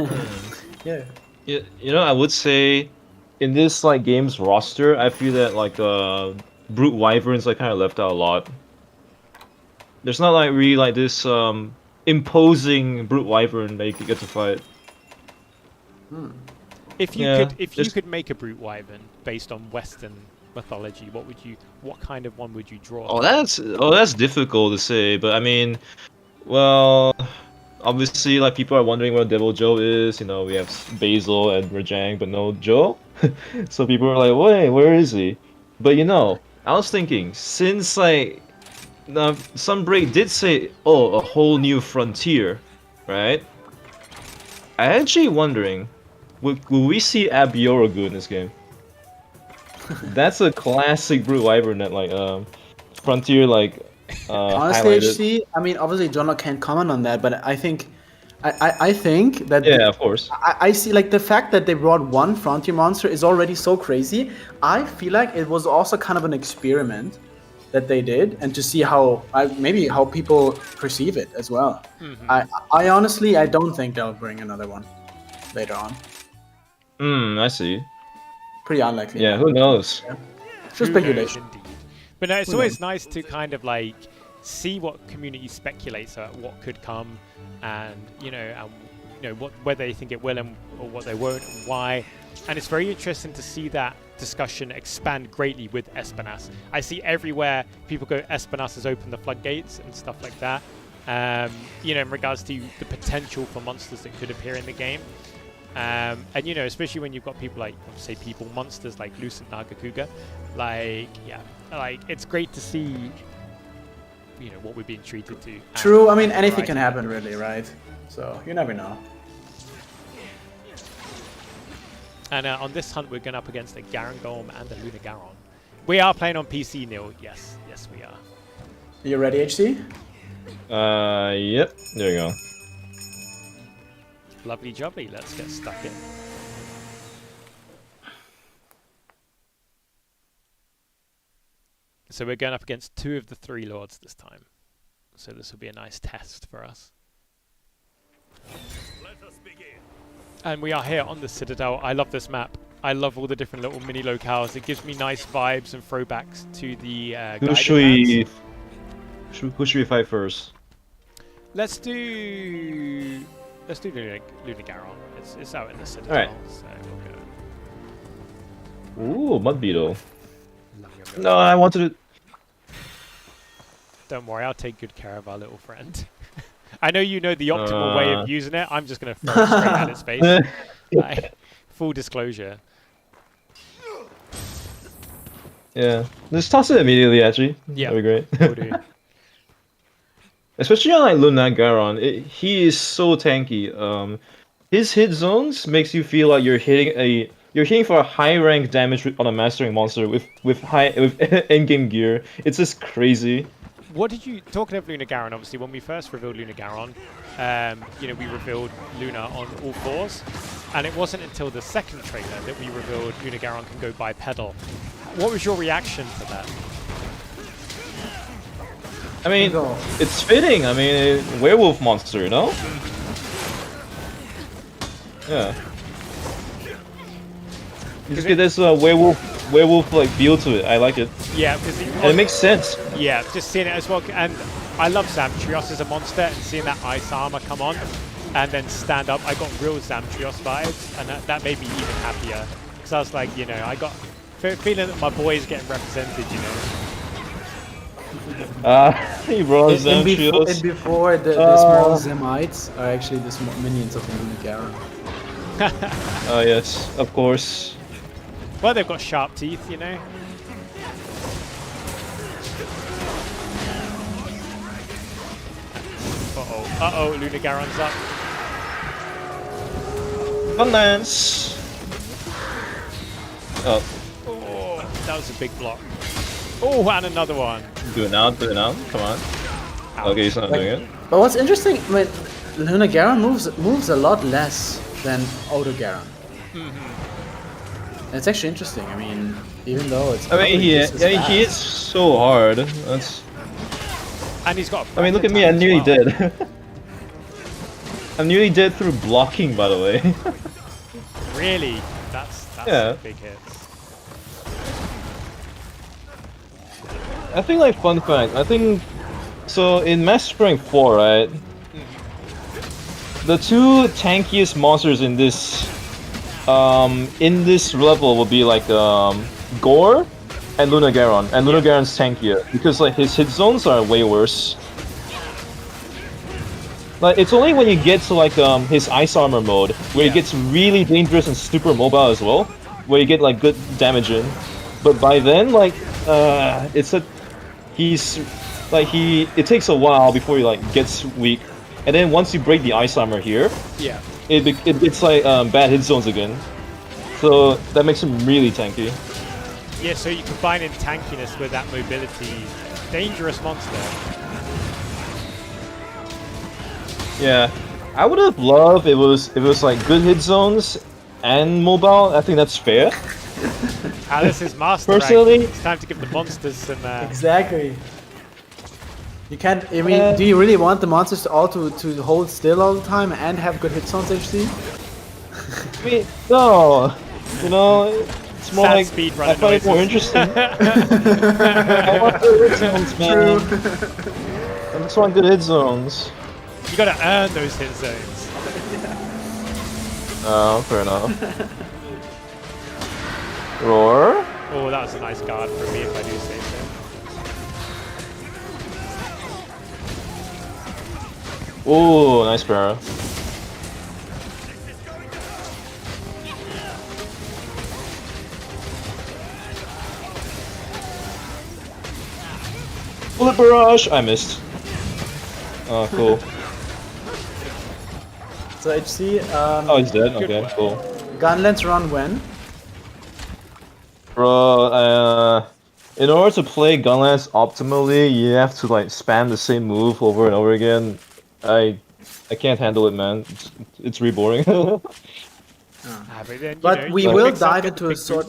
Yeah. I would say in this game's roster, I feel that Brute Wyverns kind of left out a lot. There's not really this imposing Brute Wyvern that you could get to fight. If you could make a Brute Wyvern based on Western mythology, what kind of one would you draw? That's difficult to say, but I mean, obviously people are wondering where Devil Joe is. We have Basil and Rajang, but no Joe. So people are like, wait, where is he? But I was thinking, since Sunbreak did say, a whole new frontier, right? I actually wondering, will we see Abiorogu in this game? That's a classic Brute Wyvern that frontier honestly, highlighted. HC, I mean, obviously John can't comment on that, but I think that of course. I see the fact that they brought one frontier monster is already so crazy. I feel like it was also kind of an experiment that they did, and to see how people perceive it as well. Mm-hmm. I honestly don't think they'll bring another one later on. I see. Pretty unlikely. Yeah, who knows? Yeah. Just speculation. But no, it's always nice to kind of see what community speculates about what could come, and whether they think it will or what they won't, and why. And it's very interesting to see that discussion expand greatly with Espinas. I see everywhere people go, Espinas has opened the floodgates and stuff like that. In regards to the potential for monsters that could appear in the game. And especially when you've got people monsters like Lucent Nagakuga. It's great to see what we're being treated to. True, I mean anything can happen really, right? So you never know. And on this hunt, we're going up against a Garangolm and a Luna Garon. We are playing on PC, Neil. Yes, we are. You ready, HC? Yep. There you go. Lovely jubbly. Let's get stuck in. So we're going up against 2 of the 3 lords this time. So this will be a nice test for us. Let us begin. And we are here on the Citadel. I love this map. I love all the different little mini locales. It gives me nice vibes and throwbacks to the Who should we fight first? Let's do Luna Garon. It's out in the Citadel. Alright. So we'll go. Ooh, Mud Beetle. Love your build. No, I wanted to. Don't worry, I'll take good care of our little friend. I know you know the optimal way of using it. I'm just going to throw it straight at its face. Like, full disclosure. Yeah, just toss it immediately. Actually, Yeah, that'd be great. will do. Especially on like Luna Garon, he is so tanky. His hit zones makes you feel like you're hitting for a high rank damage on a mastering monster with in-game gear. It's just crazy. What did you, talking of Luna Garon, obviously when we first revealed Luna Garon, you know, we revealed Luna on all 4s, and it wasn't until the second trailer that we revealed Luna Garon can go bipedal. What was your reaction to that? I mean, it's fitting. I mean, werewolf monster, you know? Yeah. You just get this werewolf like feel to it. I like it. Yeah, because And it makes sense. yeah, just seeing it as well, and I love Zamtrios as a monster, and seeing that ice armor come on, and then stand up, I got real Zamtrios vibes, and that made me even happier, because I was like, you know, I got feeling that my boy is getting represented, you know. He brought And Zamtrios. before the small Zemites are actually the small minions of the Luna Garon. Oh yes, of course. Well, they've got sharp teeth, you know. Uh-oh, Luna Garon's up. Fun dance. Oh, Oh, that was a big block. Oh, and another one. do it now, come on. Ouch. Okay, he's not doing it. But what's interesting, I mean, Luna Garon moves a lot less than Auto Garon. And it's actually interesting. I mean, even though it's. I mean, he just as fast. hits so hard. That's. And he's got a I mean, look at me, I'm nearly dead. I'm nearly dead through blocking, by the way. Really? That's Yeah. a big hit. I think, like, fun fact, I think. So, in Master Rank 4, right? The 2 tankiest monsters in this level will be like Gore and Luna Garon, and Luna Garon's tankier because like his hit zones are way worse. Like it's only when you get to like his ice armor mode where he gets really dangerous and super mobile as well, where you get like good damage in. But by then, like it takes a while before he like gets weak, and then once you break the ice armor here, Yeah. it's like bad hit zones again. So that makes him really tanky. Yeah, so you combine in tankiness with that mobility. Dangerous monster. Yeah, I would have loved if it was like good hit zones and mobile. I think that's fair. Alice is master Personally- rank. It's time to give the monsters some... Exactly. You can't. I mean, do you really want the monsters to hold still all the time and have good hit zones, HC? I mean, no, you know, it's more Sad like speedrunner I find it more noises. interesting. I want good hit zones, man. I just want good hit zones. You gotta earn those hit zones. Oh, fair enough. Roar. Oh, that was a nice guard for me if I do say so. Ooh, nice para. Bullet barrage! I missed. Oh, cool. So HC. Oh, he's dead? Good Okay, work. cool. Gunlance run when? Bro, in order to play Gunlance optimally, you have to like spam the same move over and over again. I can't handle it, man. It's really boring. But, then, But we you will mix up, dive get the into a big sword.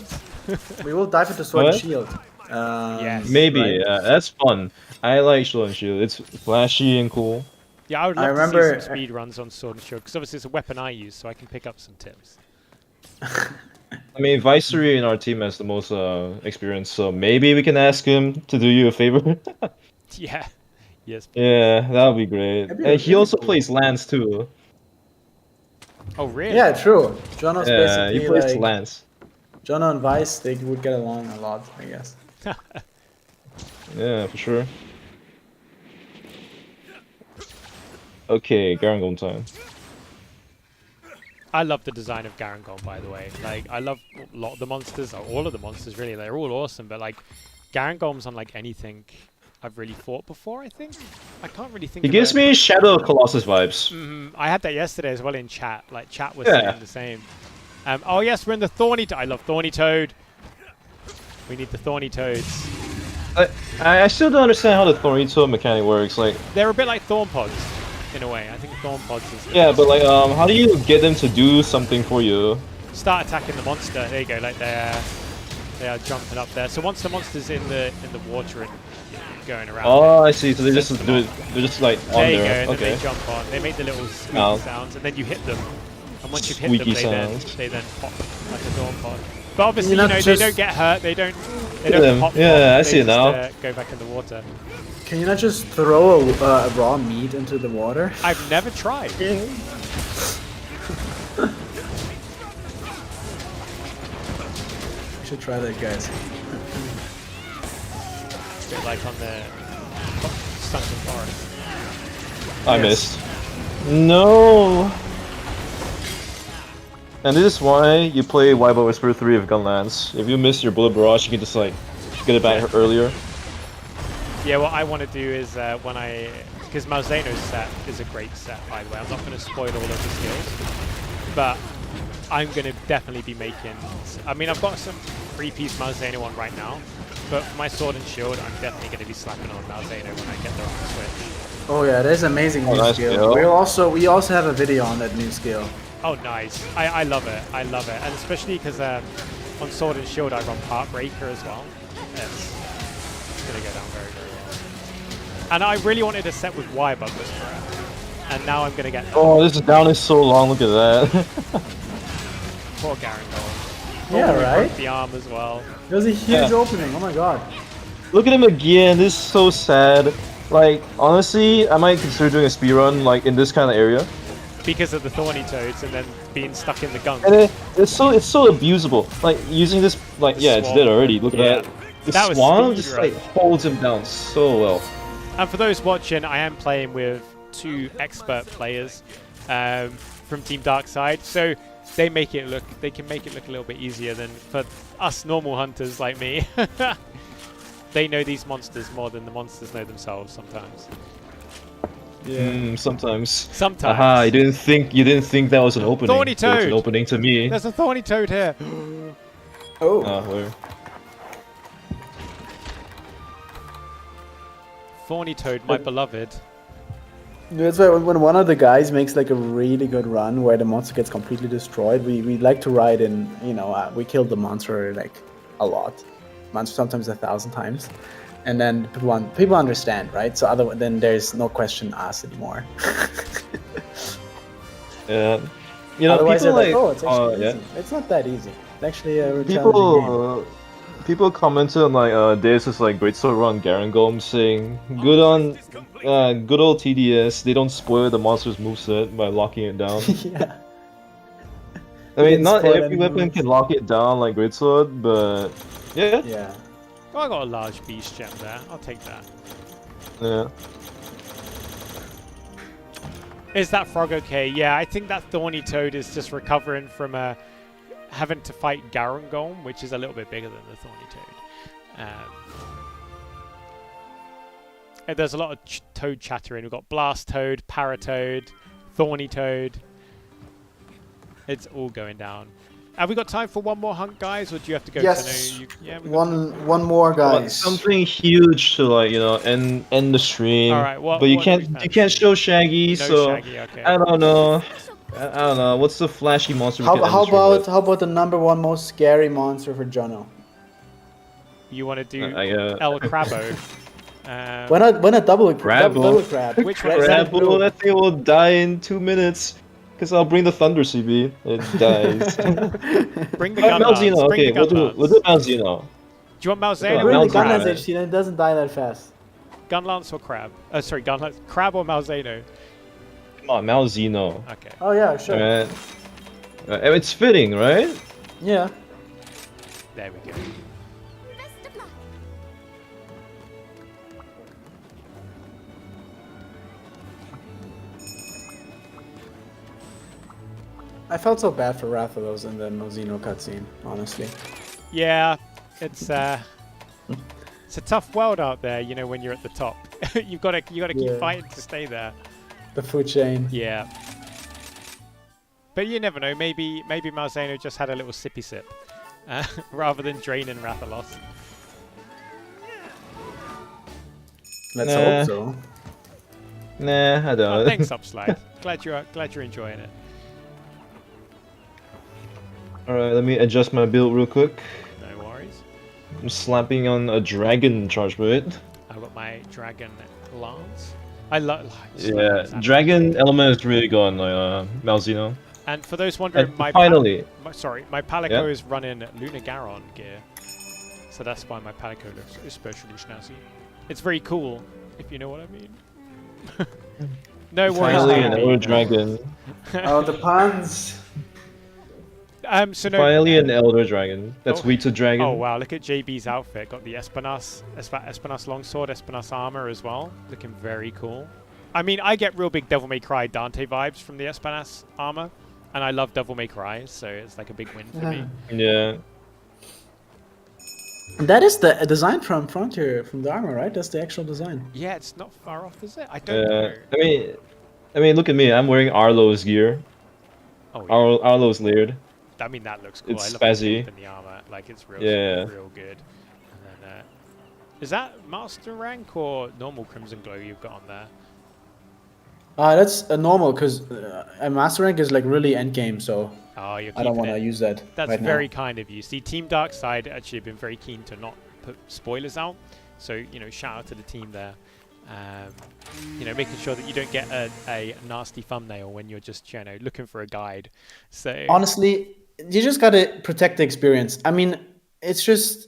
boosts. We will dive into sword and What? shield. Yes. Maybe, right? yeah, that's fun. I like Sword and Shield. It's flashy and cool. Yeah, I would I love to see remember- some speed runs on Sword and Shield, because obviously it's a weapon I use, so I can pick up some tips. I mean, Vicery in our team has the most experience, so maybe we can ask him to do you a favor. Yeah. Yes. Yeah, that would be great. That'd be And he really also cool. plays Lance too. Oh, really? Yeah, true. Jono's Yeah, he basically plays like Lance. Jono and Vice. They would get along a lot, I guess. Yeah, for sure. Okay, Garangol time. I love the design of Garangon, by the way. Like, I love a lot of the monsters, or all of the monsters, really. They're all awesome, but, like, Garangon's unlike anything I've really fought before, I think. I can't really think He of gives me Shadow of Colossus vibes. I had that yesterday as well in chat. Like, chat was Yeah. saying the same. Oh, yes, we're in the Thorny Toad. I love Thorny Toad. We need the Thorny Toads. I still don't understand how the Thornito mechanic works. Like, They're a bit like Thorn Pods, in a way. I think Thorn Pods is... yeah, but like, how do you get them to do something for you? Start attacking the monster. There you go. Like, they are jumping up there. So once the monster's in the water and going around... Oh, I see. So they just do it. They're just like on There you there. go, and Okay. then they jump on. They make the little squeaky Oh. sounds, and then you hit them. And once you've hit Squeaky them, sounds. they then pop like a Dawn Pod. But obviously, You're you not know, just- they don't get hurt. They don't them. pop. Yeah, I they see it just, now. Go back in the water. Can you not just throw a raw meat into the water? I've never tried. We should try that, guys. It's a bit like on the Sunken Forest. I Yes. missed. No. And this is why you play Wybo Whisper 3 of Gunlance. If you miss your Bullet Barrage, you can just like get it back earlier. Yeah, what I want to do is because Malzeno's set is a great set, by the way. I'm not going to spoil all of the skills, but I'm going to definitely be making... I mean, I've got some 3-piece Malzeno on right now, but for my Sword and Shield, I'm definitely going to be slapping on Malzeno when I get the right switch. Oh yeah, there's amazing new nice skill. skill. We also have a video on that new skill. Oh, nice. I love it. I love it. And especially because on Sword and Shield, I run Heartbreaker as well. It's going to go down very, very well. And I really wanted a set with Wirebug Whisperer. And now I'm going to get that. Oh, this down is so long. Look at that. Poor Garangol. Yeah, right? The arm as well. There's a huge Yeah. opening. Oh my god. Look at him again. This is so sad. Like, honestly, I might consider doing a speedrun like in this kind of area. Because of the Thorny Toads and then being stuck in the gunk. And it's so abusable. Like using this, like The yeah, it's swamp. dead already. Look Yeah. at that. The That was swamp just speedrun. like holds him down so well. And for those watching, I am playing with 2 expert players from Team Darkside. So they can make it look a little bit easier than for us normal hunters like me. They know these monsters more than the monsters know themselves sometimes. Sometimes. Sometimes. Aha! You didn't think that was an opening. Thorny But it's an Toad! opening to me. There's a Thorny Toad here. Oh. Where? Thorny Toad, my beloved. That's why when one of the guys makes like a really good run where the monster gets completely destroyed, we like to ride in, we killed the monster like a lot. Sometimes 1,000 times. And then people understand, right? So then there's no question asked anymore. Yeah. Otherwise people they're like, like, oh, it's actually yeah. easy. It's not that easy. It's actually a challenging game. People commented on like Deus is like Greatsword run Garangol saying good old TDS. They don't spoil the monster's moveset by locking it down. Yeah. I mean, didn't not spoil every any weapon moves. can lock it down like Greatsword, but yeah. Yeah. Oh, I got a large beast gem there. I'll take that. Yeah. Is that frog okay? Yeah, I think that Thorny Toad is just recovering from having to fight Garangol, which is a little bit bigger than the Thorny Toad. And there's a lot of toad chattering. We've got Blast Toad, Paratoad, Thorny Toad. It's all going down Have we got time for one more hunt, guys, or do you have to go? Yes. Yeah, we got time. One more, guys. Something huge to like, you know, end the stream. All right, but you can't show Shaggy, No so Shaggy, okay. I don't know. I don't know. What's the flashy monster we can end the stream with? How about the #1 most scary monster for Jono? You want to do I, El Crabo? Why not double Crabble. double crab? Which one is that? Crabble, that thing will die in 2 minutes. Because I'll bring the Thunder CB. It dies. Bring the gun lance. Malzeno, Bring okay, the gun we'll lance. do Malzeno. Do you want Malzeno Bring or the gun Crab? lance HT, it doesn't die that fast. Gun lance or Crab? Sorry, gun lance. Crab or Malzeno? Come on, Malzeno. Okay. Oh yeah, sure. It's fitting, right? Yeah. There we go. I felt so bad for Rathalos in the Malzeno cutscene, honestly. Yeah, it's a tough world out there, you know, when you're at the top. you gotta keep fighting to stay there. The food chain. Yeah. But you never know. Maybe Malzeno just had a little sippy sip, rather than draining Rathalos. Let's hope so. Nah, I don't. Oh, thanks, Upslide. glad you're enjoying it. Alright, let me adjust my build real quick. No worries. I'm slapping on a dragon charge blade. I've got my dragon lance. I love. Yeah, dragon element is really good on Malzeno. And for those wondering, And my finally, my Palico is running Lunagaron gear, so that's why my Palico looks especially snazzy. It's very cool, if you know what I mean. No worries. finally an baby. elder dragon. Oh, the puns. So no. Finally an elder dragon. That's weak to dragon. Oh wow! Look at JB's outfit. Got the Espinas longsword, Espinas armor as well. Looking very cool. I mean, I get real big Devil May Cry Dante vibes from the Espinas armor, and I love Devil May Cry, so it's like a big win for me. Yeah. That is the design from Frontier, from the armor, right? That's the actual design. Yeah, it's not far off, is it? I don't know. I mean, look at me. I'm wearing Arlo's gear. Oh, yeah. Arlo's layered. I mean, that looks cool. It's I love spazzy. the armor. Like, it's real, real good. And then, is that Master Rank or normal Crimson Glow you've got on there? That's a normal, because a Master Rank is like really endgame, so I don't want to use that. That's right very now. kind of you. See, Team Darkside actually have been very keen to not put spoilers out. So, you know, shout out to the team there. You know, making sure that you don't get a nasty thumbnail when you're just, you know, looking for a guide. So honestly, you just gotta protect the experience. I mean, it's just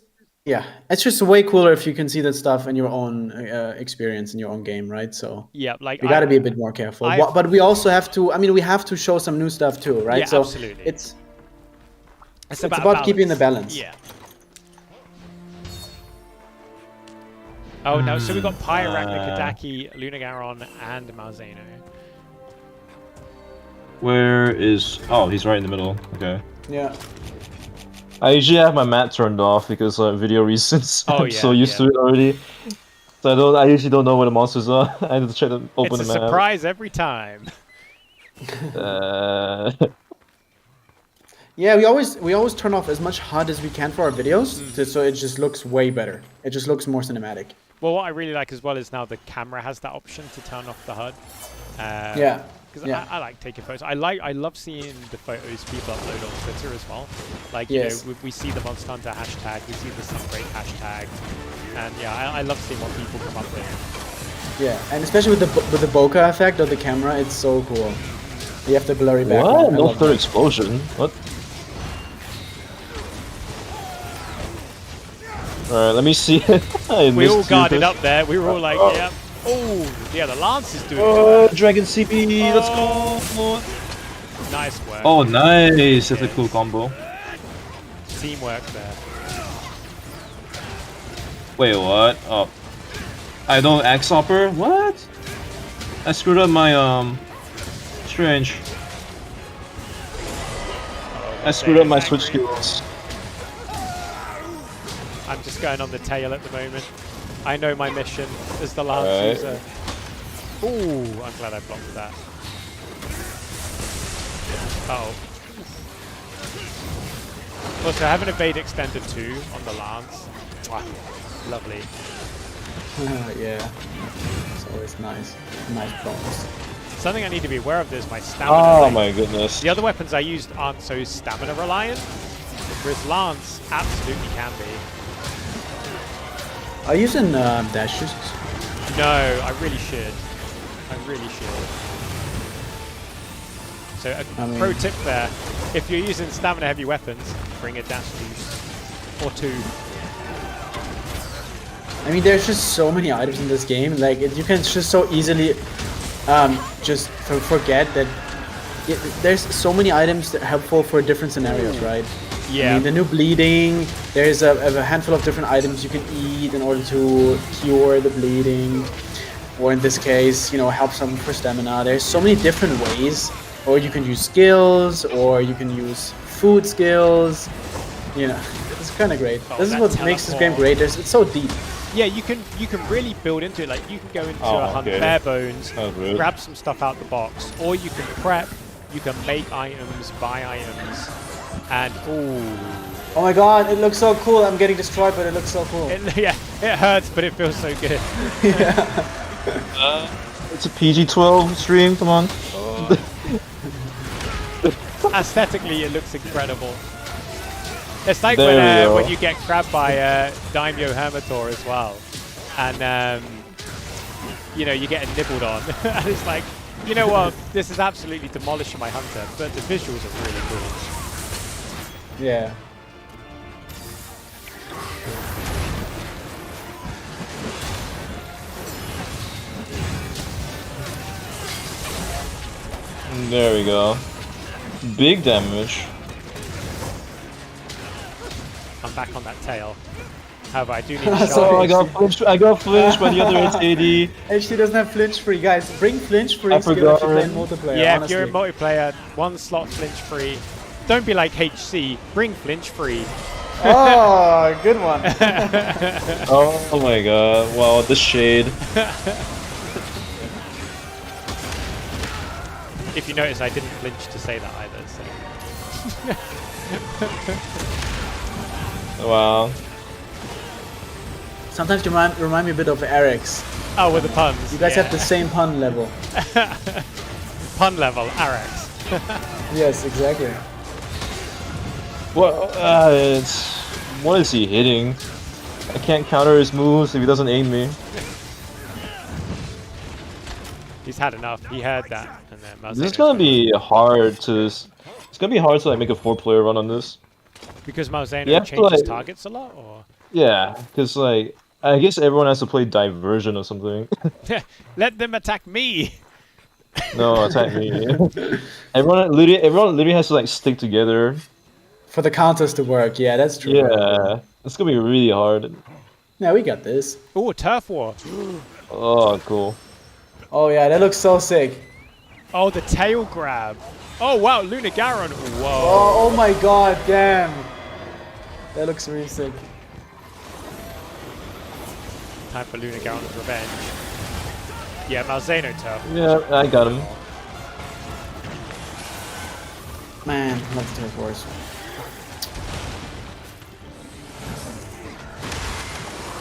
way cooler if you can see that stuff in your own experience in your own game, right? So yeah, like you gotta be a bit more careful. But we also have to. I mean, we have to show some new stuff too, right? Yeah, so absolutely. It's about keeping the balance. Yeah. Oh no! So we've got Pyrarachna, Kadaki, Lunagaron, and Malzeno. Where is... Oh, he's right in the middle. Okay. Yeah. I usually have my map turned off because of video reasons. Oh, I'm so used to it already. So I usually don't know where the monsters are. I have to try to open the map. It's a surprise every time. Yeah, we always turn off as much HUD as we can for our videos, so it just looks way better. It just looks more cinematic. Well, what I really like as well is now the camera has that option to turn off the HUD. Yeah. Because I like taking photos. I love seeing the photos people upload on Twitter as well. Like, you know, we see the Monster Hunter hashtag, we see the Sunbreak hashtag, and yeah, I love seeing what people come up with. Yeah, and especially with the bokeh effect of the camera, it's so cool. You have the blurry background. What? No third explosion. What? Alright, let me see. We all guarded up there. We were all like, yeah. Oh, yeah, the Lance is doing it. Dragon CP, let's go! Nice work. Oh, nice! That's a cool combo. Teamwork there. Wait, what? Oh. I don't X-Hopper? What? I screwed up my, Strange. I screwed up my switch skills. I'm just going on the tail at the moment. I know my mission as the Lance user. Ooh, I'm glad I blocked that. Oh. Also, I have an evade extender too on the lance. Wow, lovely. Yeah. It's always nice. Nice bonus. Something I need to be aware of is my stamina. Oh like, my goodness. the other weapons I used aren't so stamina reliant, whereas lance absolutely can be. Are you using dashes? No, I really should. I really should. So a pro tip there, if you're using stamina heavy weapons, bring a dash boost. Or 2. I mean, there's just so many items in this game. Like, you can just so easily just forget that there's so many items that are helpful for different scenarios, right? Yeah. I mean, the new bleeding, there's a handful of different items you can eat in order to cure the bleeding. Or in this case, you know, help someone for stamina. There's so many different ways. Or you can use skills, or you can use food skills. You know, it's kind of great. Oh, this is what makes this game great. It's so deep. Yeah, you can really build into it. Like, you can go into a hunt okay. bare bones, Oh, good. grab some stuff out the box, or you can prep, you can make items, buy items, and ooh. Oh my god, it looks so cool. I'm getting destroyed, but it looks so cool. Yeah, it hurts, but it feels so good. It's a PG-12 stream, come on. Aesthetically, it looks incredible. It's like There we when go. you get grabbed by Daimyo Hermitor as well, and you know, you get nibbled on, and it's like, you know what, this is absolutely demolishing my hunter, but the visuals are really cool. Yeah. There we go. Big damage. I'm back on that tail. However, I do need to Sorry. Oh, I got flinched by the other AD. HD doesn't have flinch free, guys. Bring flinch free I skill if forgot. you play in multiplayer. Yeah, honestly. if you're in multiplayer, 1 slot flinch free. Don't be like HC, bring flinch free. Oh, good one. Oh my god. Wow, the shade. If you notice, I didn't flinch to say that either, so. Wow. Sometimes you remind me a bit of Eric's. Oh, with the puns. You guys yeah. have the same pun level. Pun level, Arax. Yes, exactly. What? What is he hitting? I can't counter his moves if he doesn't aim me. He's had enough. He heard that, and then This is gonna be hard to. It's gonna be hard to like make a 4-player run on this. because Malzeno You have to, changes like- targets a lot, or Yeah, because like I guess everyone has to play diversion or something. let them attack me. No, attack me. Everyone literally has to like stick together. For the counters to work, yeah, that's true. Yeah, it's gonna be really hard. Yeah, we got this. Oh, turf war. Oh, cool. Oh yeah, that looks so sick. Oh, the tail grab. Oh wow, Lunagaron. Whoa. Oh my god, damn. That looks really sick. Time for Lunagaron's revenge. Yeah, Malzeno turf. Yeah, I got him. Man, love the turf wars.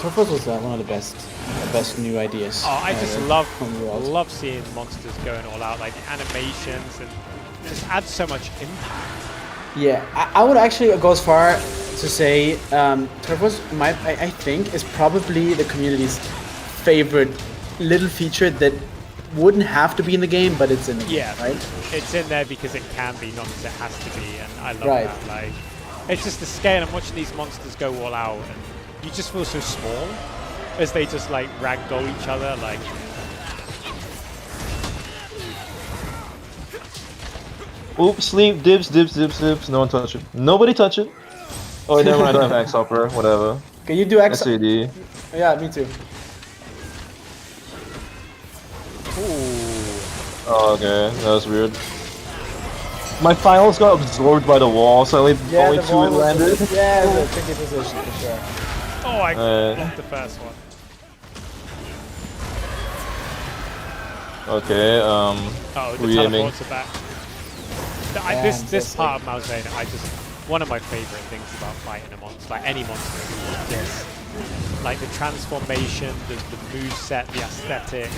Turf wars was one of the best new ideas. Oh, I just from the world. love seeing monsters going all out, like the animations, and just adds so much impact. Yeah, I would actually go as far to say Turf Wars, I think, is probably the community's favorite little feature that wouldn't have to be in the game, but it's in the Yeah, game, right? It's in there because it can be, not because it has to be, and I love Right. that. Like, it's just the scale. I'm watching these monsters go all out, and you just feel so small as they just like ragdoll each other. Like, Oops, sleep, dibs, dibs, dibs, dibs. No one touch it. Nobody touch it. Oh, never mind. I don't have Axe Hopper. Whatever. Okay, you do X. SAD. Yeah, me too. ooh, Oh, okay. That was weird. My finals got absorbed by the wall, so only Yeah, the two ball it was landed. yeah, the tricky position for sure. oh, I Uh, blocked the first one. Okay, Oh, the re-aiming. teleports are back. Yeah, This I'm so part of Malzeno, I just one of my favorite things about fighting a monster, like any monster, is this. Like the transformation, the moveset, the aesthetics.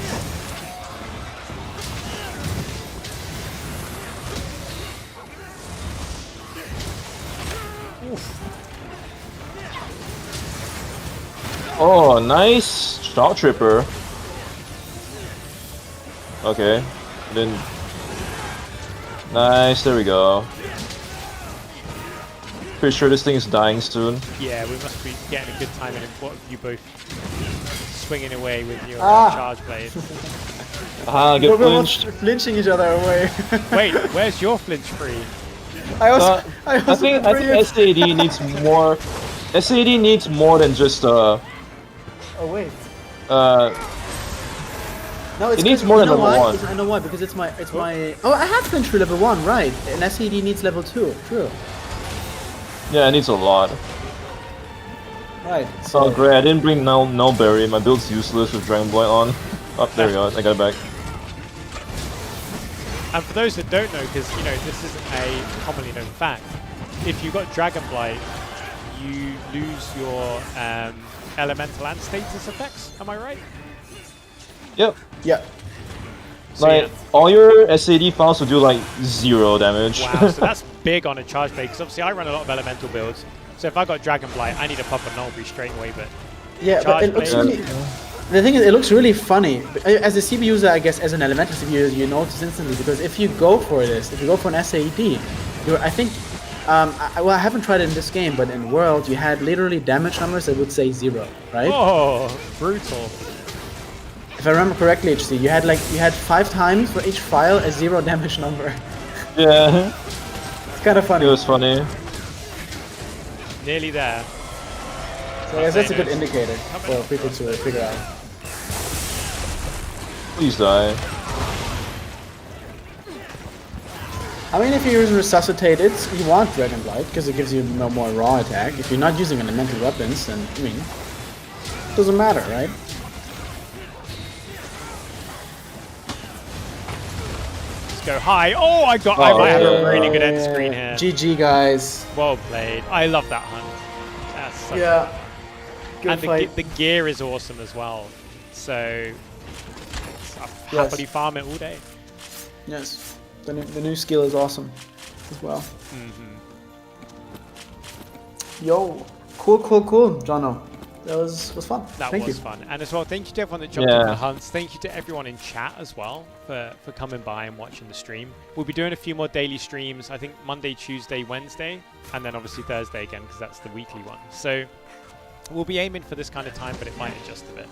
Oh, nice shot tripper. Okay, then nice. There we go. Pretty sure this thing is dying soon. Yeah, we must be getting a good time in it. What you both swinging away with your charge blades? Ah, get We're both flinched. flinching each other away. Wait, where's your flinch free? I think SAD needs more. SAD needs more than just Oh wait. No, it's It needs 'cause- more you than know level why? 1. I know why, because it's my Oh, I had flinch for level 1, right? And SAD needs level 2. True. Yeah, it needs a lot. Right. Oh great, I didn't bring no berry. My build's useless with Dragon Blight on. Oh, there we go. I got it back. And for those that don't know, because you know this isn't a commonly known fact, if you got Dragon Blight, you lose your elemental and status effects. Am I right? Yep. Yeah. So, Like yeah. all your SAD files will do like 0 damage. Wow, so that's big on a charge blade, because obviously I run a lot of elemental builds. So if I got Dragon Blight, I need to pop a Nulberry straight away, but Yeah, but charge it looks blade. really. The thing is, it looks really funny. As a CB user, I guess, as an elemental CB user, you notice instantly, because if you go for this, if you go for an SAD, I think, well, I haven't tried it in this game, but in World, you had literally damage numbers that would say 0, right? Oh, brutal. If I remember correctly, HC, you had 5 times for each file a 0 damage number. Yeah, It's kind of it funny. was funny. Nearly there. So I guess that's a good indicator for people to figure out. Please die. I mean, if you're using Resuscitated, you want Dragon Blight, because it gives you no more raw attack. If you're not using elemental weapons, then, I mean, it doesn't matter, right? Let's go high. Oh, I might have a really good end screen here. GG, guys. Well played. I love that hunt. That's so Yeah. Good and fight. the gear is awesome as well. So I'll happily farm it all day. Yes. The new skill is awesome as well. Yo. Cool, Jono. That was fun. That Thank was you. fun. And as well, thank you to everyone that jumped in Yeah. the hunts. Thank you to everyone in chat as well for coming by and watching the stream. We'll be doing a few more daily streams, I think Monday, Tuesday, Wednesday, and then obviously Thursday again, because that's the weekly one. So we'll be aiming for this kind of time, but it might adjust a bit.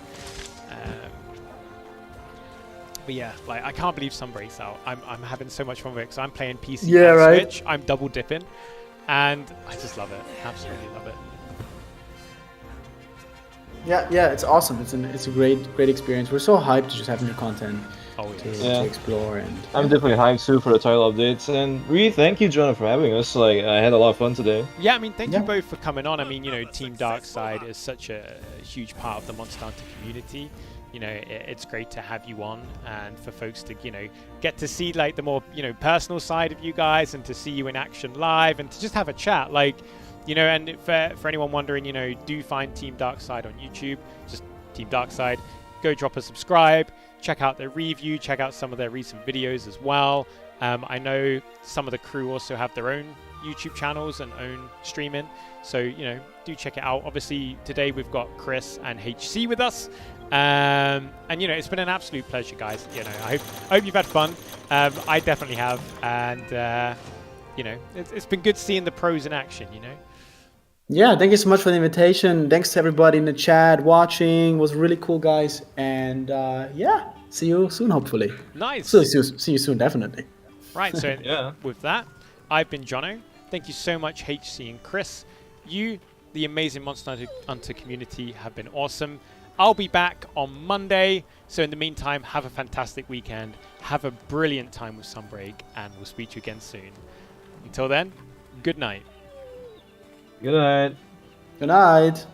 But yeah, like I can't believe Sunbreak's out. I'm having so much fun with it, because I'm playing PC Yeah, and right. Switch. I'm double dipping, and I just love it. Absolutely love it. Yeah, it's awesome. It's a great experience. We're so hyped to just have new content Oh to, yeah. to explore and. I'm definitely hyped too for the title updates, and really thank you, Jonah, for having us. Like, I had a lot of fun today. Yeah, I mean, thank Yeah. you both for coming on. I mean, you know, Team Darkside is such a huge part of the Monster Hunter community. You know, it's great to have you on, and for folks to, you know, get to see like the more, you know, personal side of you guys, and to see you in action live, and to just have a chat. Like, you know, and for anyone wondering, you know, do find Team Darkside on YouTube. Just Team Darkside. Go drop a subscribe. Check out their review. Check out some of their recent videos as well. I know some of the crew also have their own YouTube channels and own streaming. So, you know, do check it out. Obviously, today we've got Chris and HC with us. And, you know, it's been an absolute pleasure, guys. You know, I hope you've had fun. I definitely have. And, you know, it's been good seeing the pros in action, you know. Yeah, thank you so much for the invitation. Thanks to everybody in the chat watching. It was really cool, guys. And yeah, see you soon, hopefully. Nice. See you soon, definitely. Right, so Yeah. with that, I've been Jono. Thank you so much, HC and Chris. You, the amazing Monster Hunter community, have been awesome. I'll be back on Monday. So in the meantime, have a fantastic weekend. Have a brilliant time with Sunbreak, and we'll speak to you again soon. Until then, good night. Good night. Good night.